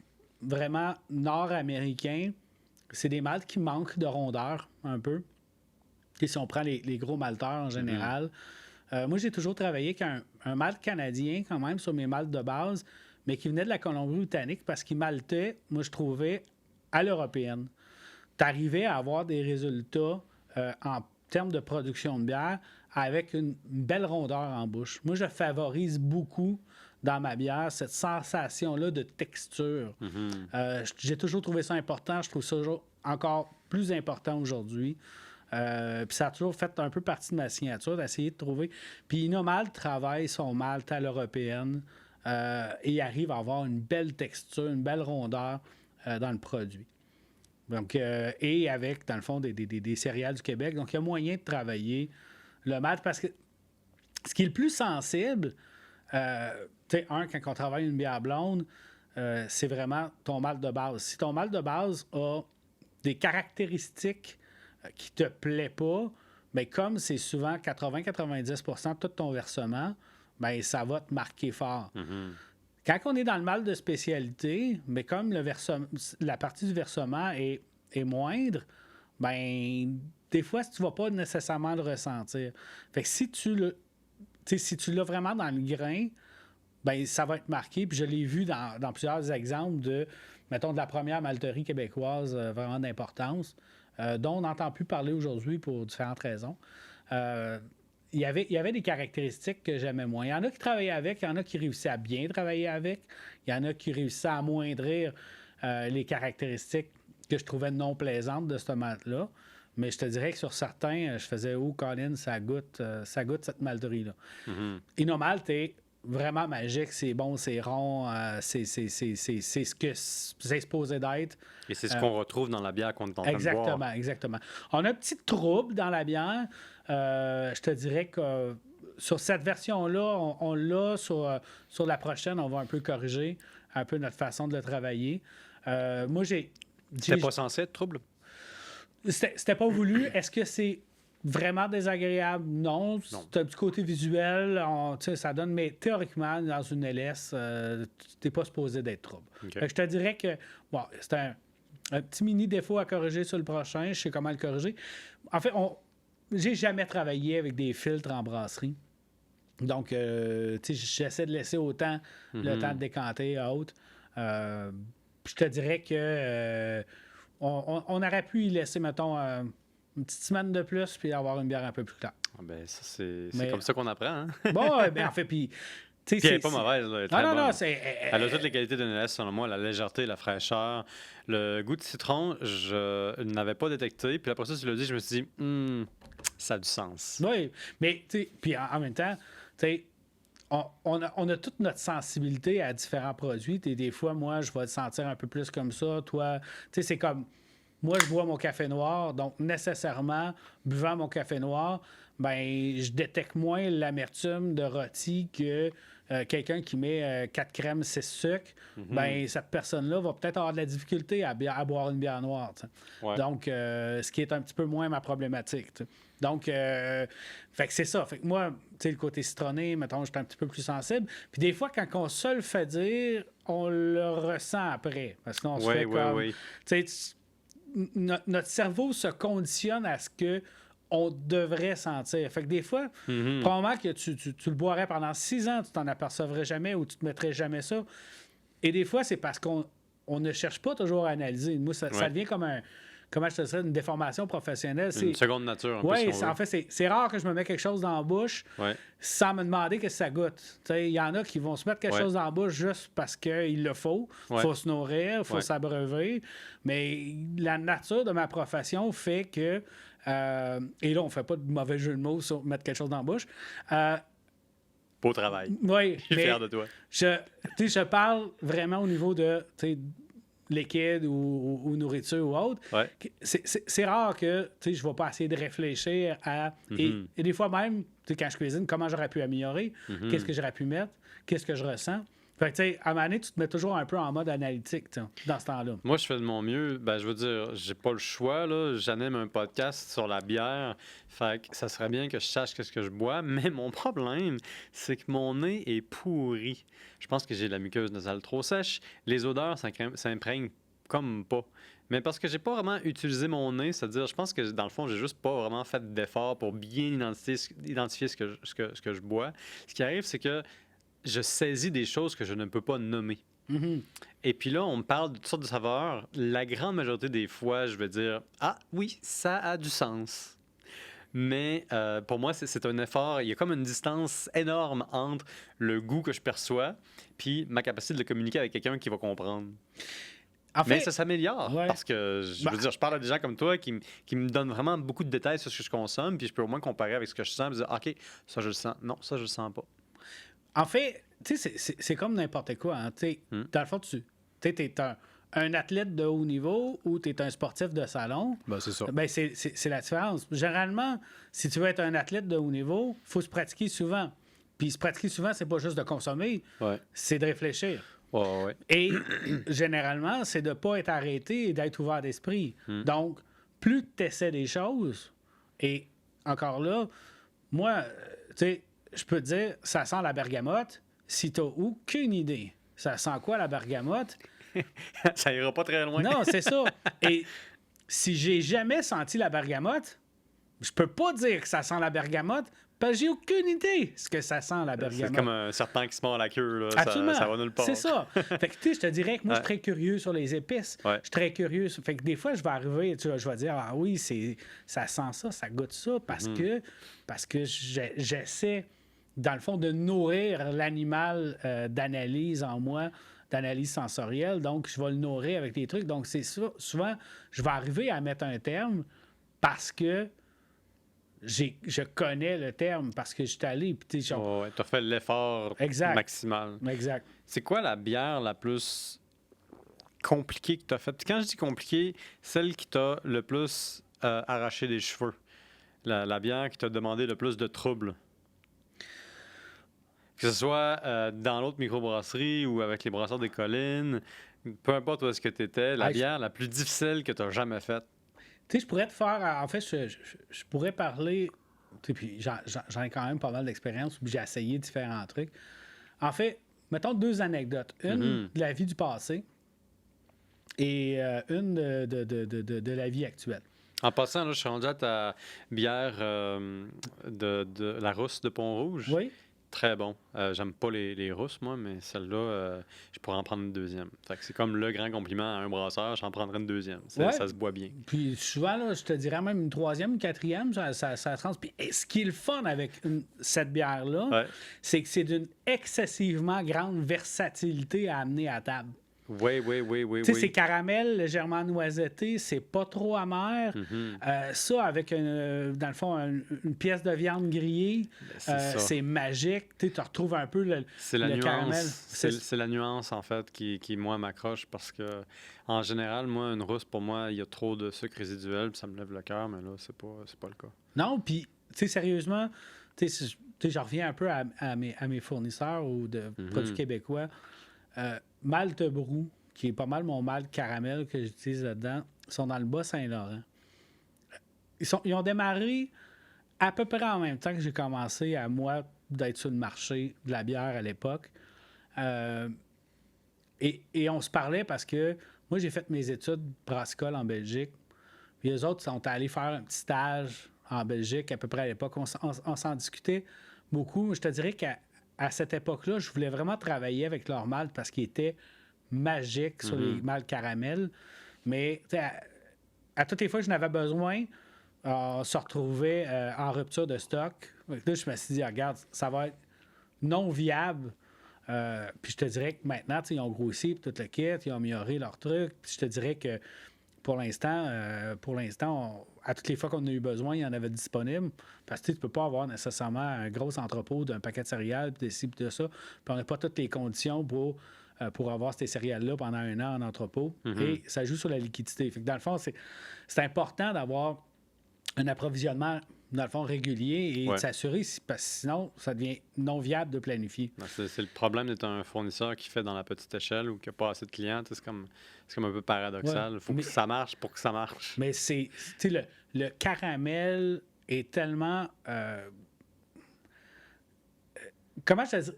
vraiment nord-américain, c'est des maltes qui manquent de rondeur un peu. Et si on prend les gros malteurs en général. Moi, j'ai toujours travaillé avec un malt canadien quand même sur mes maltes de base, mais qui venait de la Colombie-Britannique parce qu'il maltait, moi, je trouvais, à l'européenne. Tu arrivais à avoir des résultats en termes de production de bière avec une belle rondeur en bouche. Moi, je favorise beaucoup dans ma bière cette sensation-là de texture. J'ai toujours trouvé ça important. Je trouve ça encore plus important aujourd'hui. Puis ça a toujours fait un peu partie de ma signature d'essayer de trouver. Puis Inomalt travaille son malt à l'européenne et arrive à avoir une belle texture, une belle rondeur dans le produit. Donc, et avec, dans le fond, des céréales du Québec. Donc, il y a moyen de travailler le malt parce que ce qui est le plus sensible, tu sais, quand on travaille une bière blonde, c'est vraiment ton malt de base. Si ton malt de base a des caractéristiques qui te plaît pas, bien, comme c'est souvent 80-90% de tout ton versement, bien, ça va te marquer fort. Quand on est dans le malt de spécialité, mais comme la partie du versement est moindre, bien, des fois, tu ne vas pas nécessairement le ressentir. Fait que si tu l'as vraiment dans le grain, bien, ça va être marqué. Puis je l'ai vu dans plusieurs exemples de, mettons, de la première malterie québécoise vraiment d'importance, dont on n'entend plus parler aujourd'hui pour différentes raisons. Il y avait des caractéristiques que j'aimais moins. Il y en a qui travaillaient avec, il y en a qui réussissaient à bien travailler avec, il y en a qui réussissaient à amoindrir les caractéristiques que je trouvais non plaisantes de ce malt-là. Mais je te dirais que sur certains, je faisais « Oh, Colin, ça goûte cette malterie-là. Inomalt est vraiment magique, c'est bon, c'est rond, c'est ce que c'est supposé d'être. Et c'est ce qu'on retrouve dans la bière qu'on est en train de boire. Exactement. On a un petit trouble dans la bière. Je te dirais que sur cette version-là, on l'a. Sur la prochaine, on va un peu corriger un peu notre façon de le travailler. Moi, C'était pas censé être trouble? C'était pas voulu. Est-ce que c'est vraiment désagréable? Non. C'est un petit côté visuel. Ça donne, mais théoriquement, dans une LS, tu n'es pas supposé d'être trouble. Okay. Fait que je te dirais que c'est un petit mini défaut à corriger sur le prochain. Je sais comment le corriger. En fait, j'ai jamais travaillé avec des filtres en brasserie. Donc, j'essaie de laisser autant le temps de décanter à haute. Je te dirais que on aurait pu y laisser, mettons, une petite semaine de plus puis avoir une bière un peu plus claire. Ah ben, ça, c'est comme ça qu'on apprend. Hein? Bon, en fait, puis... Puis elle n'est pas mauvaise. Là, elle est très bonne. Elle a toutes les qualités d'une LS, selon moi. La légèreté, la fraîcheur. Le goût de citron, je ne l'avais pas détecté. Puis après ça, tu l'as dit, je me suis dit, ça a du sens. Oui, mais puis en même temps, on a toute notre sensibilité à différents produits. Des fois, moi, je vais le sentir un peu plus comme ça. Toi, c'est comme... Moi, je bois mon café noir, donc nécessairement, buvant mon café noir, ben, je détecte moins l'amertume de rôti que quelqu'un qui met 4 crèmes, 6 sucres. Ben, cette personne-là va peut-être avoir de la difficulté à boire une bière noire. Ouais. Donc, ce qui est un petit peu moins ma problématique. T'sais. Donc, fait que c'est ça. Fait que moi, le côté citronné, mettons, je suis un petit peu plus sensible. Puis des fois, quand on se le fait dire, on le ressent après. Parce qu'on se fait comme... Notre cerveau se conditionne à ce que on devrait sentir. Fait que des fois, probablement que tu le boirais pendant 6 ans, tu t'en apercevrais jamais ou tu te mettrais jamais ça. Et des fois, c'est parce qu'on ne cherche pas toujours à analyser. Moi, ça devient comme comment je te dirais, une déformation professionnelle. Une seconde nature. Oui, en fait, c'est rare que je me mette quelque chose dans la bouche sans me demander qu'est-ce que ça goûte. Il y en a qui vont se mettre quelque chose dans la bouche juste parce qu'il le faut. Il faut se nourrir, il faut s'abreuver. Mais la nature de ma profession fait que... et là, on ne fait pas de mauvais jeu de mots sur mettre quelque chose dans la bouche. Beau travail. Oui. Je suis fier de toi. Je parle vraiment au niveau de... liquide ou nourriture ou autre, c'est rare que je ne vais pas essayer de réfléchir à... Et des fois même, quand je cuisine, comment j'aurais pu améliorer, qu'est-ce que j'aurais pu mettre, qu'est-ce que je ressens. Fait que, à un moment donné, tu te mets toujours un peu en mode analytique dans ce temps-là. Moi, je fais de mon mieux. Ben, je veux dire, j'ai pas le choix. Là. J'anime un podcast sur la bière. Fait que ça serait bien que je sache qu'est-ce que je bois. Mais mon problème, c'est que mon nez est pourri. Je pense que j'ai la muqueuse nasale trop sèche. Les odeurs, ça imprègne comme pas. Mais parce que j'ai pas vraiment utilisé mon nez, c'est-à-dire, je pense que dans le fond, j'ai juste pas vraiment fait d'effort pour bien identifier ce que je bois. Ce qui arrive, c'est que je saisis des choses que je ne peux pas nommer. Et puis là, on me parle de toutes sortes de saveurs. La grande majorité des fois, je vais dire « Ah oui, ça a du sens ». Mais pour moi, c'est un effort. Il y a comme une distance énorme entre le goût que je perçois puis ma capacité de le communiquer avec quelqu'un qui va comprendre. En fait, mais ça s'améliore parce que, je veux dire, je parle à des gens comme toi qui me donnent vraiment beaucoup de détails sur ce que je consomme puis je peux au moins comparer avec ce que je sens et dire « OK, ça je le sens. Non, ça je le sens pas ». En fait, tu sais, c'est comme n'importe quoi. Hein. Dans le fond, tu es un athlète de haut niveau ou tu es un sportif de salon. Ben, c'est ça. Ben, c'est la différence. Généralement, si tu veux être un athlète de haut niveau, il faut se pratiquer souvent. Puis se pratiquer souvent, c'est pas juste de consommer, c'est de réfléchir. Et généralement, c'est de ne pas être arrêté et d'être ouvert d'esprit. Donc, plus tu essaies des choses, et encore là, moi, tu sais, je peux te dire, ça sent la bergamote si tu n'as aucune idée. Ça sent quoi, la bergamote? Ça ira pas très loin. Non, c'est ça. Et si j'ai jamais senti la bergamote, je peux pas dire que ça sent la bergamote parce que j'ai aucune idée ce que ça sent, la bergamote. C'est comme un serpent qui se mord la queue. Là. Absolument. Ça va nulle part. C'est ça. Fait que, je te dirais que moi, je suis très curieux sur les épices. Je suis très curieux. Fait que des fois, je vais arriver, je vais dire, ah oui, ça sent ça, ça goûte ça, parce que j'essaie, dans le fond, de nourrir l'animal d'analyse en moi, d'analyse sensorielle. Donc, je vais le nourrir avec des trucs. Donc, c'est ça. Souvent, je vais arriver à mettre un terme parce que je connais le terme, parce que je suis allé. Puis, tu as fait l'effort maximal. Exact. C'est quoi la bière la plus compliquée que tu as faite? Quand je dis compliquée, celle qui t'a le plus arraché des cheveux. La bière qui t'a demandé le plus de troubles. Que ce soit dans l'autre microbrasserie ou avec les brasseurs des collines, peu importe où est-ce que tu étais, la bière la plus difficile que tu as jamais faite. Tu sais, je pourrais te faire... En fait, je pourrais parler... Puis j'en ai quand même pas mal d'expérience où j'ai essayé différents trucs. En fait, mettons 2 anecdotes. Une de la vie du passé et une de la vie actuelle. En passant, là, je suis rendu à ta bière de la Rousse de Pont-Rouge. Oui. Très bon. J'aime pas les rousses, moi, mais celle-là, je pourrais en prendre une deuxième. Fait que c'est comme le grand compliment à un brasseur, j'en prendrais une deuxième. Ça se boit bien. Puis souvent, là, je te dirais même une troisième, une quatrième, ça trans. Puis ce qui est le fun avec cette bière-là, c'est que c'est d'une excessivement grande versatilité à amener à table. Oui. Tu sais, c'est caramel, légèrement noisetté, c'est pas trop amer. Ça, avec, dans le fond, une pièce de viande grillée, c'est magique. Tu retrouves un peu le caramel. C'est la nuance, en fait, qui moi, m'accroche parce que, en général, moi, une rousse, pour moi, il y a trop de sucre résiduel, puis ça me lève le cœur, mais là, c'est pas le cas. Non, puis, tu sais, sérieusement, tu sais, je reviens un peu à mes fournisseurs ou de produits québécois. Malte Brou, qui est pas mal mon malt caramel que j'utilise là-dedans, sont dans le Bas-Saint-Laurent. Ils ont démarré à peu près en même temps que j'ai commencé à moi d'être sur le marché de la bière à l'époque. Et on se parlait parce que moi, j'ai fait mes études brassicole en Belgique. Puis les autres sont allés faire un petit stage en Belgique à peu près à l'époque. On s'en discutait beaucoup. Je te dirais qu'à cette époque-là, je voulais vraiment travailler avec leur malt parce qu'il était magique sur les maltes caramel. Mais à toutes les fois que je n'avais besoin, on se retrouvait en rupture de stock. Là, je me suis dit, regarde, ça va être non viable. Puis je te dirais que maintenant, ils ont grossi, puis tout le kit, ils ont amélioré leur truc. Puis je te dirais que pour l'instant, à toutes les fois qu'on a eu besoin, il y en avait disponible. Parce que tu ne peux pas avoir nécessairement un gros entrepôt d'un paquet de céréales, puis de ci, puis de ça. Puis on n'a pas toutes les conditions pour avoir ces céréales-là pendant 1 an en entrepôt. Et ça joue sur la liquidité. Fait que dans le fond, c'est important d'avoir un approvisionnement, dans le fond, régulier et de s'assurer, parce que sinon, ça devient non viable de planifier. C'est le problème d'être un fournisseur qui fait dans la petite échelle ou qui n'a pas assez de clients. C'est comme un peu paradoxal. Il faut que ça marche pour que ça marche. Mais le caramel est tellement... comment je te dis?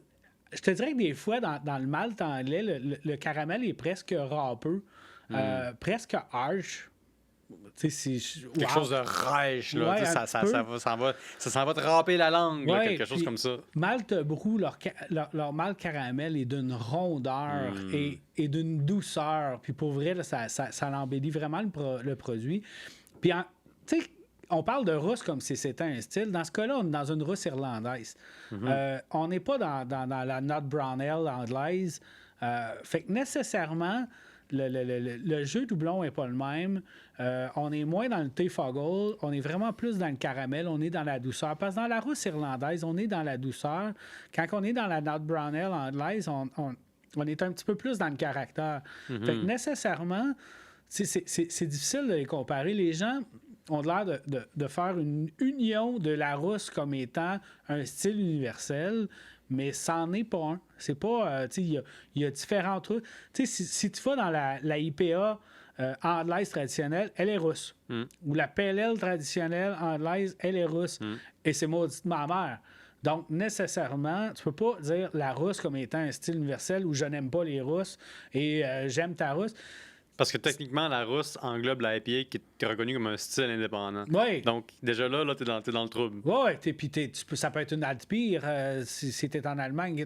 Je te dirais que des fois, dans le malt anglais, le caramel est presque râpeux, presque harsh. Quelque chose de rêche, là. Ça s'en va te râper la langue, là, quelque chose comme ça. Malte Brou, leur malt caramel est d'une rondeur et d'une douceur. Puis pour vrai, là, ça l'embellit vraiment le produit. Puis, tu sais, on parle de rousse comme si c'était un style. Dans ce cas-là, on est dans une rousse irlandaise. On n'est pas dans la Nut Brown Ale anglaise. Fait que nécessairement, le jeu doublon n'est pas le même. On est moins dans le thé Foggle. On est vraiment plus dans le caramel. On est dans la douceur. Parce que dans la rousse irlandaise, on est dans la douceur. Quand on est dans la Nut Brown Ale anglaise, on est un petit peu plus dans le caractère. Fait que nécessairement, c'est difficile de les comparer. Les gens ont l'air de faire une union de la rousse comme étant un style universel, mais ça n'en est pas un. C'est pas... il y a différents trucs. Si tu vas dans la IPA anglaise traditionnelle, elle est rousse. Ou la PLL traditionnelle anglaise, elle est rousse. Et c'est mauditement amère. Donc, nécessairement, tu peux pas dire la rousse comme étant un style universel où je n'aime pas les rousses et j'aime ta rousse. Parce que techniquement, la rousse englobe la IPA qui est reconnue comme un style indépendant. Oui. Donc, déjà là t'es dans le trouble. Oui, puis ça peut être une Altbier si t'es en Allemagne.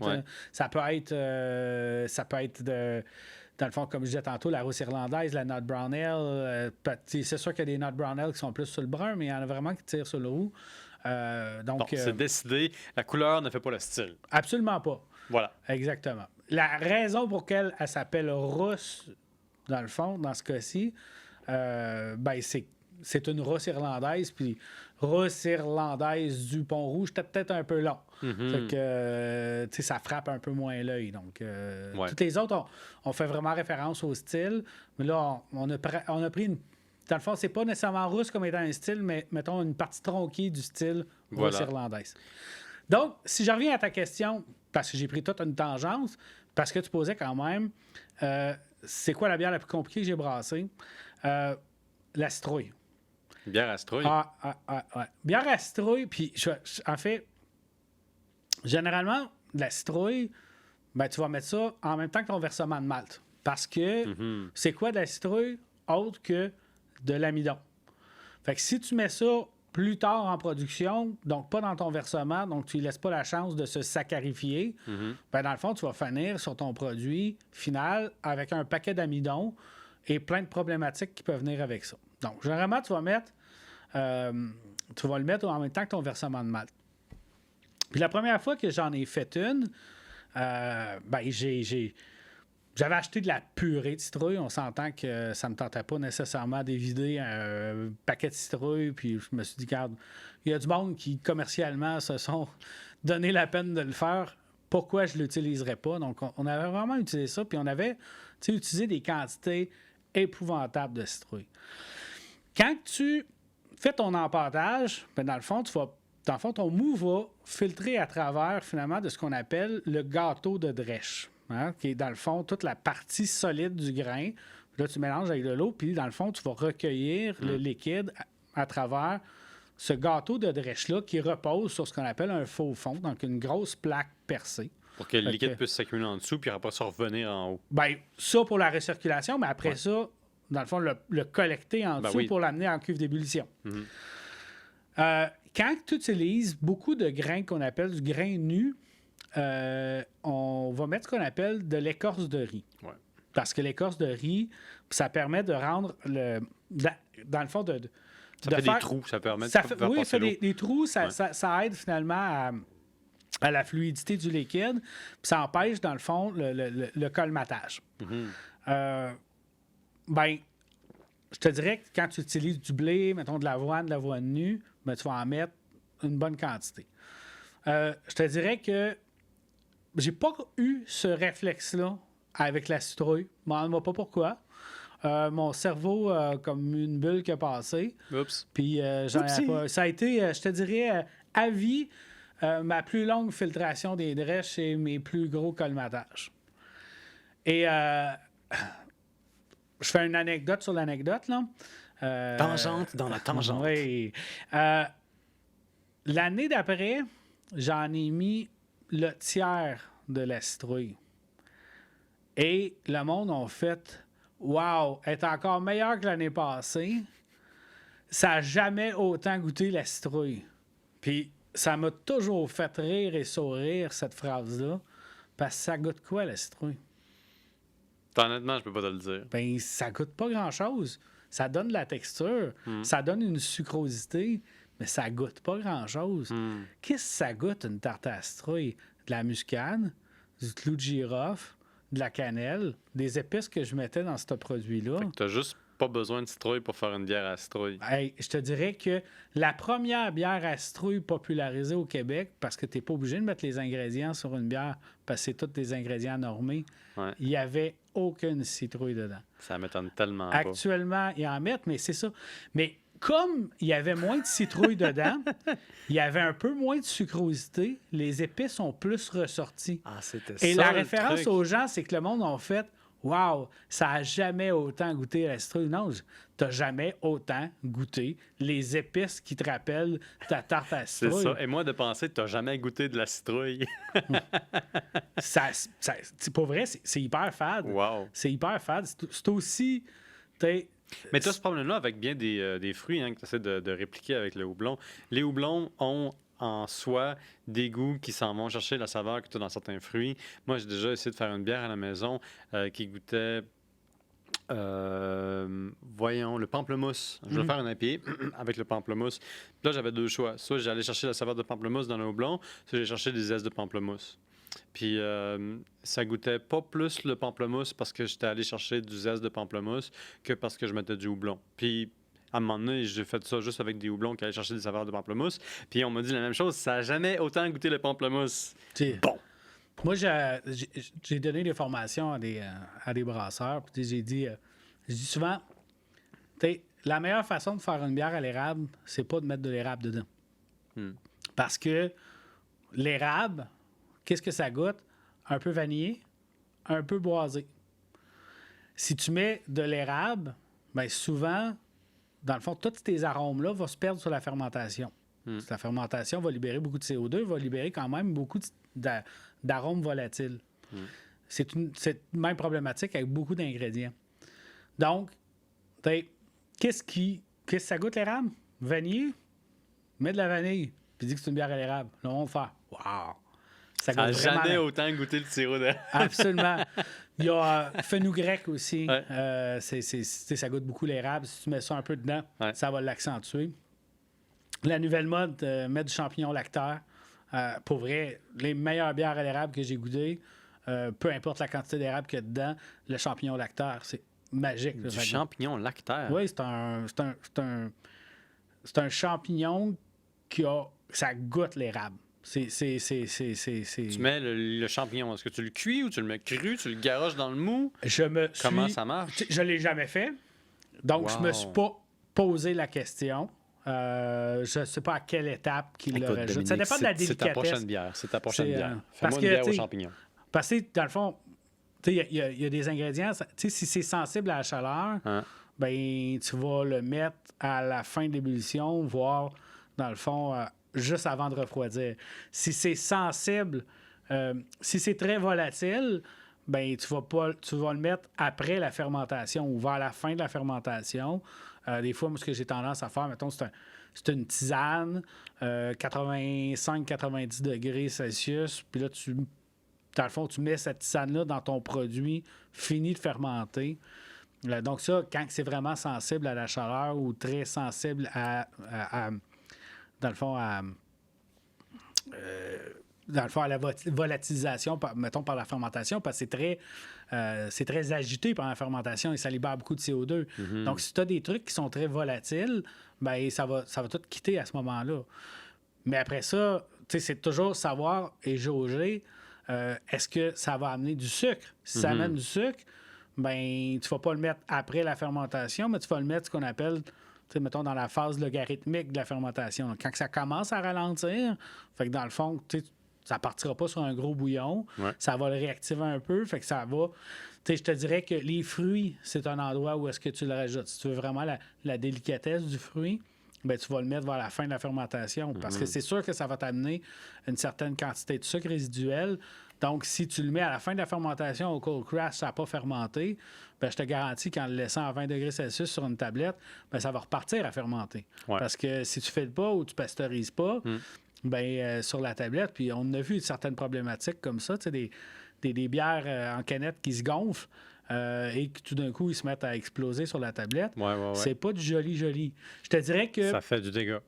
Ça peut être dans le fond, comme je disais tantôt, la rousse irlandaise, la Nut Brown Ale. C'est sûr qu'il y a des Nut Brown Ale qui sont plus sur le brun, mais il y en a vraiment qui tirent sur le roux. Donc, c'est décidé. La couleur ne fait pas le style. Absolument pas. Voilà. Exactement. La raison pour laquelle elle s'appelle rousse, dans le fond, dans ce cas-ci, c'est c'est une rousse irlandaise, puis rousse irlandaise du Pont-Rouge, c'était peut-être un peu long. Fait que, tu sais, ça frappe un peu moins l'œil. Donc, toutes les autres, on fait vraiment référence au style, mais là, on a pris une... Dans le fond, c'est pas nécessairement rousse comme étant un style, mais mettons une partie tronquée du style rousse irlandaise. Donc, si je reviens à ta question, parce que j'ai pris toute une tangente, parce que tu posais quand même, c'est quoi la bière la plus compliquée que j'ai brassée? La citrouille. Bière à citrouille? Ouais. Bière à citrouille, puis en fait, généralement, la citrouille, ben, tu vas mettre ça en même temps que ton versement de malt. Parce que c'est quoi de la citrouille autre que de l'amidon? Fait que si tu mets ça plus tard en production, donc pas dans ton versement, donc tu ne laisses pas la chance de se saccharifier, ben dans le fond, tu vas finir sur ton produit final avec un paquet d'amidon et plein de problématiques qui peuvent venir avec ça. Donc, généralement, tu vas le mettre en même temps que ton versement de malt. Puis la première fois que j'en ai fait une, j'avais acheté de la purée de citrouille. On s'entend que ça ne me tentait pas nécessairement d'évider un paquet de citrouille. Puis je me suis dit, regarde, il y a du monde qui, commercialement, se sont donné la peine de le faire. Pourquoi je ne l'utiliserais pas? Donc, on avait vraiment utilisé ça. Puis on avait utilisé des quantités épouvantables de citrouille. Quand tu fais ton empâtage, ben dans le fond, ton mou va filtrer à travers, finalement, de ce qu'on appelle le gâteau de drèche. Hein, qui est, dans le fond, toute la partie solide du grain. Là, tu mélanges avec de l'eau, puis dans le fond, tu vas recueillir le liquide à travers ce gâteau de drèche-là qui repose sur ce qu'on appelle un faux fond, donc une grosse plaque percée. Pour que le liquide puisse s'accumuler en dessous, puis après ça revenir en haut. Bien, ça pour la recirculation, mais après ça, dans le fond, le collecter en dessous pour l'amener en cuve d'ébullition. Quand tu utilises beaucoup de grains qu'on appelle du grain nu, on va mettre ce qu'on appelle de l'écorce de riz. Ouais. Parce que l'écorce de riz, ça permet de rendre dans le fond, ça fait des trous, ça permet de faire passer oui, ça fait l'eau. des trous, ça aide finalement à la fluidité du liquide, puis ça empêche, dans le fond, le colmatage. Ben, je te dirais que quand tu utilises du blé, mettons de l'avoine nue, ben, tu vas en mettre une bonne quantité. Je te dirais que j'ai pas eu ce réflexe-là avec la citrouille. Je m'en demande pas pourquoi. Mon cerveau a comme une bulle qui a passé. Oups. Puis ça a été, je te dirais, à vie, ma plus longue filtration des drèches et mes plus gros colmatages. Et je fais une anecdote sur l'anecdote, là. Tangente dans la tangente. Oui. L'année d'après, j'en ai mis le tiers de la citrouille. Et le monde a fait « Wow, elle est encore meilleure que l'année passée. » Ça n'a jamais autant goûté la citrouille. Puis ça m'a toujours fait rire et sourire, cette phrase-là, parce que ça goûte quoi, la citrouille? Honnêtement, je peux pas te le dire. Ben, ça goûte pas grand-chose. Ça donne de la texture, ça donne une sucrosité, mais ça goûte pas grand-chose. Qu'est-ce que ça goûte, une tarte à citrouille? De la muscade, du clou de girofle, de la cannelle, des épices que je mettais dans ce produit-là. Fait que t'as juste pas besoin de citrouille pour faire une bière à citrouille. Hey, je te dirais que la première bière à citrouille popularisée au Québec, parce que tu n'es pas obligé de mettre les ingrédients sur une bière, parce que c'est tous des ingrédients normés, il n'y avait aucune citrouille dedans. Ça m'étonne tellement pas. Actuellement, ils en mettent, mais c'est ça. Mais comme il y avait moins de citrouille dedans, il y avait un peu moins de sucrosité, les épices sont plus ressorties. Ah, c'était Et ça, la le référence truc. aux gens, c'est que le monde a fait « Wow, ça n'a jamais autant goûté la citrouille. » Non, tu n'as jamais autant goûté les épices qui te rappellent ta tarte à C'est citrouille. ça. Et moi, de penser que t'as jamais goûté de la citrouille. Pour vrai, c'est hyper fade. Wow. C'est hyper fade. C'est aussi... Mais tu as ce problème-là avec bien des fruits que tu essaies de répliquer avec le houblon. Les houblons ont en soi des goûts qui s'en vont chercher la saveur que tu as dans certains fruits. Moi, j'ai déjà essayé de faire une bière à la maison qui goûtait, voyons, le pamplemousse. Je voulais faire un IPA avec le pamplemousse. Puis là, j'avais deux choix. Soit j'allais chercher la saveur de pamplemousse dans le houblon, soit j'allais chercher des zestes de pamplemousse. Puis ça goûtait pas plus le pamplemousse parce que j'étais allé chercher du zeste de pamplemousse que parce que je mettais du houblon. Puis À un moment donné, j'ai fait ça juste avec des houblons qui allaient chercher des saveurs de pamplemousse. Puis on m'a dit la même chose, ça n'a jamais autant goûté le pamplemousse. Bon. Moi, j'ai donné des formations à des brasseurs. Puis je dis souvent, la meilleure façon de faire une bière à l'érable, c'est pas de mettre de l'érable dedans. Parce que l'érable, qu'est-ce que ça goûte? Un peu vanillé, un peu boisé. Si tu mets de l'érable, bien souvent, dans le fond, tous tes arômes-là vont se perdre sur la fermentation. La fermentation va libérer beaucoup de CO2, va libérer quand même beaucoup d'arômes volatiles. C'est même problématique avec beaucoup d'ingrédients. Donc, qu'est-ce que ça goûte l'érable? Vanillé? Mets de la vanille, puis dis que c'est une bière à l'érable. Là, on va faire « Wow! » Ça n'a jamais autant goûté le sirop d'érable. Absolument. Il y a fenugrec aussi. Ouais. Ça goûte beaucoup l'érable. Si tu mets ça un peu dedans, ça va l'accentuer. La nouvelle mode, mettre du champignon lactaire. Pour vrai, les meilleures bières à l'érable que j'ai goûtées, peu importe la quantité d'érable qu'il y a dedans, le champignon lactaire, c'est magique. Du champignon lactaire? Oui, c'est un champignon ça goûte l'érable. Tu mets le champignon, est-ce que tu le cuis ou tu le mets cru, tu le garoches dans le mou? Comment ça marche? Je ne l'ai jamais fait. Donc, je me suis pas posé la question. Je ne sais pas à quelle étape qu'il le rajoute. Ça dépend de la délicatesse. C'est ta prochaine bière. Fais-moi une bière aux champignons. Parce que, dans le fond, il y a des ingrédients. Si c'est sensible à la chaleur, ben, tu vas le mettre à la fin de l'ébullition, voire, dans le fond, juste avant de refroidir. Si c'est sensible, si c'est très volatile, ben tu vas le mettre après la fermentation ou vers la fin de la fermentation. Des fois, moi, ce que j'ai tendance à faire, mettons, c'est une tisane, 85-90 degrés Celsius, puis là, dans le fond, tu mets cette tisane-là dans ton produit fini de fermenter. Donc ça, quand c'est vraiment sensible à la chaleur ou très sensible dans le fond, à la volatilisation, mettons, par la fermentation, parce que c'est très agité par la fermentation et ça libère beaucoup de CO2. Mm-hmm. Donc, si tu as des trucs qui sont très volatiles, ben ça va tout quitter à ce moment-là. Mais après ça, c'est toujours savoir et jauger, est-ce que ça va amener du sucre? Si ça amène du sucre, ben tu ne vas pas le mettre après la fermentation, mais tu vas le mettre ce qu'on appelle... mettons, dans la phase logarithmique de la fermentation. Donc, quand ça commence à ralentir, fait que dans le fond, ça partira pas sur un gros bouillon. Ouais. Ça va le réactiver un peu. Fait que ça va... je te dirais que les fruits, c'est un endroit où est-ce que tu le rajoutes. Si tu veux vraiment la délicatesse du fruit, ben, tu vas le mettre vers la fin de la fermentation. Parce que c'est sûr que ça va t'amener une certaine quantité de sucre résiduel. Donc, si tu le mets à la fin de la fermentation au cold crash, ça n'a pas fermenté, ben, je te garantis qu'en le laissant à 20 degrés Celsius sur une tablette, ben, ça va repartir à fermenter. Ouais. Parce que si tu ne fais pas ou tu ne pasteurises pas, sur la tablette, puis on a vu certaines problématiques comme ça, des bières en canette qui se gonflent et que tout d'un coup, ils se mettent à exploser sur la tablette. Ouais. C'est pas du joli. Je te dirais que... Ça fait du dégât.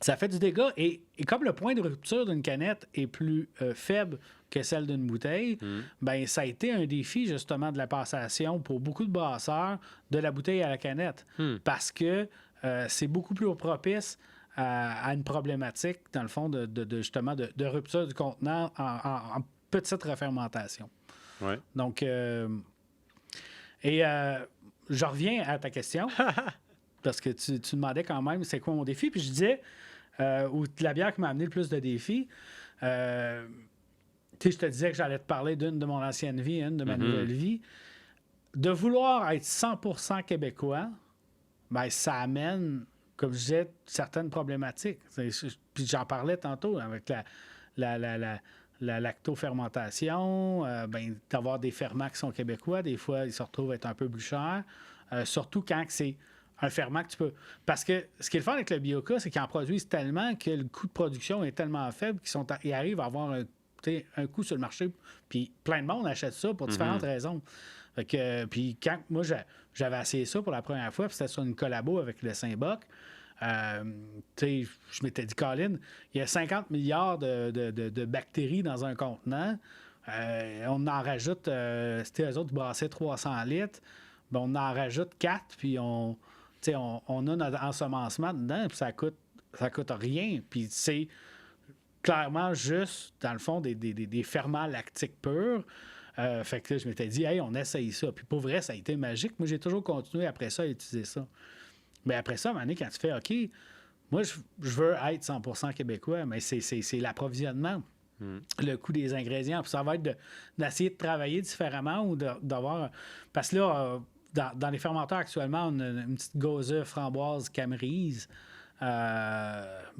Ça fait du dégât. Et comme le point de rupture d'une canette est plus faible que celle d'une bouteille, ben ça a été un défi, justement, de la passation pour beaucoup de brasseurs de la bouteille à la canette. Parce que c'est beaucoup plus propice à une problématique, dans le fond, justement, de rupture du contenant en petite refermentation. Ouais. Donc, je reviens à ta question, parce que tu demandais quand même c'est quoi mon défi, puis je disais, ou la bière qui m'a amené le plus de défis, je te disais que j'allais te parler d'une de mon ancienne vie, une de ma nouvelle vie. De vouloir être 100% québécois, ben, ça amène, comme je disais, certaines problématiques. Puis j'en parlais tantôt avec la lactofermentation, d'avoir des ferments qui sont québécois, des fois, ils se retrouvent être un peu plus chers, surtout quand c'est un ferment que tu peux... Parce que ce qui est le fun avec le Bioca, c'est qu'ils en produisent tellement que le coût de production est tellement faible qu'ils arrivent à avoir un coût sur le marché. Puis plein de monde achète ça pour différentes raisons. Fait que, puis quand moi, j'avais essayé ça pour la première fois, puis c'était sur une collabo avec le Saint-Boc, je m'étais dit, Colin, il y a 50 milliards de bactéries dans un contenant. On en rajoute, c'était eux autres qui brassaient 300 litres. Ben, on en rajoute 4, puis on sais, on a notre ensemencement dedans, puis ça coûte rien. Puis c'est clairement juste, dans le fond, des ferments lactiques purs. Fait que là, je m'étais dit, hey, on essaye ça. Puis pour vrai, ça a été magique. Moi, j'ai toujours continué après ça à utiliser ça. Mais après ça, à un moment donné, quand tu fais, OK, moi, je veux être 100% québécois, mais c'est l'approvisionnement, le coût des ingrédients. Puis ça va être d'essayer de travailler différemment ou d'avoir. Parce que là, dans les fermenteurs actuellement, on a une petite gauze framboise camerise. Prends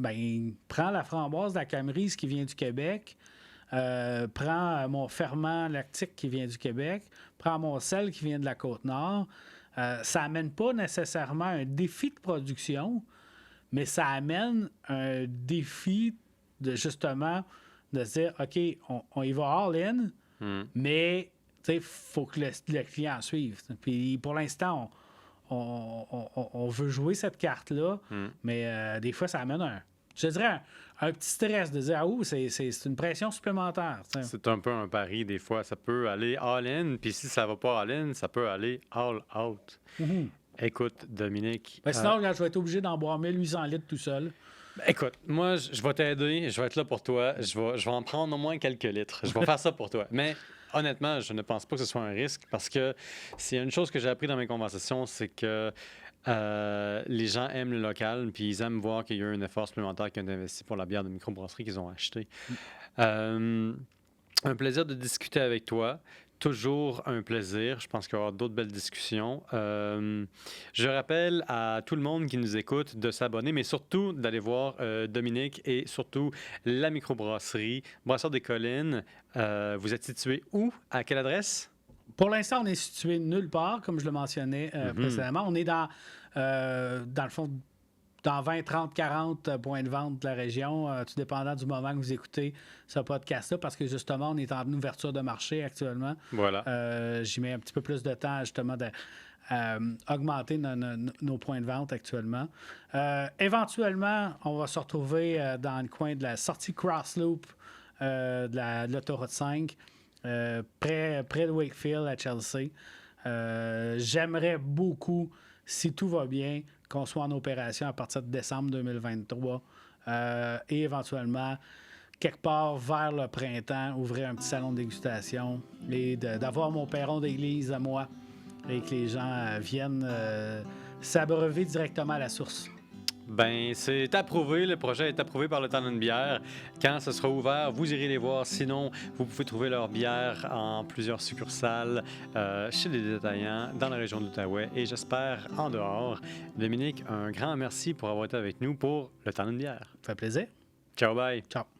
la framboise de la camerise qui vient du Québec. Prends mon ferment lactique qui vient du Québec, prends mon sel qui vient de la Côte-Nord. Ça n'amène pas nécessairement un défi de production, mais ça amène un défi de justement de se dire, OK, on y va all-in, mais il faut que le client suive. Puis pour l'instant, on veut jouer cette carte-là, mais des fois, ça amène je dirais un petit stress de dire, c'est une pression supplémentaire. T'sais. C'est un peu un pari, des fois. Ça peut aller all-in, puis si ça va pas all-in, ça peut aller all-out. Écoute, Dominique... sinon, je vais être obligé d'en boire 1800 litres tout seul. Écoute, moi, je vais t'aider, je vais être là pour toi, je vais en prendre au moins quelques litres. Je vais faire ça pour toi. Mais honnêtement, je ne pense pas que ce soit un risque parce que s'il y a une chose que j'ai appris dans mes conversations, c'est que les gens aiment le local, puis ils aiment voir qu'il y a eu un effort supplémentaire qui a été investi pour la bière de microbrasserie qu'ils ont achetée. Un plaisir de discuter avec toi. Toujours un plaisir. Je pense qu'il y aura d'autres belles discussions. Je rappelle à tout le monde qui nous écoute de s'abonner, mais surtout d'aller voir Dominique et surtout la microbrasserie Brasseurs des Collines. Vous êtes situé où? À quelle adresse? Pour l'instant, on est situé nulle part, comme je le mentionnais précédemment. On est dans le fond, dans 20, 30, 40 points de vente de la région, tout dépendant du moment que vous écoutez ce podcast-là, parce que justement, on est en ouverture de marché actuellement. Voilà. J'y mets un petit peu plus de temps, justement, d'augmenter nos points de vente actuellement. Éventuellement, on va se retrouver dans le coin de la sortie Crossloop de l'autoroute 5. Près de Wakefield à Chelsea. J'aimerais beaucoup, si tout va bien, qu'on soit en opération à partir de décembre 2023 et éventuellement, quelque part vers le printemps, ouvrir un petit salon de dégustation et d'avoir mon perron d'église à moi et que les gens viennent s'abreuver directement à la source. Ben, c'est approuvé. Le projet est approuvé par le Temps d'une bière. Quand ce sera ouvert, vous irez les voir. Sinon, vous pouvez trouver leur bière en plusieurs succursales chez les détaillants dans la région de l'Outaouais et j'espère en dehors. Dominique, un grand merci pour avoir été avec nous pour le Temps d'une bière. Ça fait plaisir. Ciao, bye. Ciao.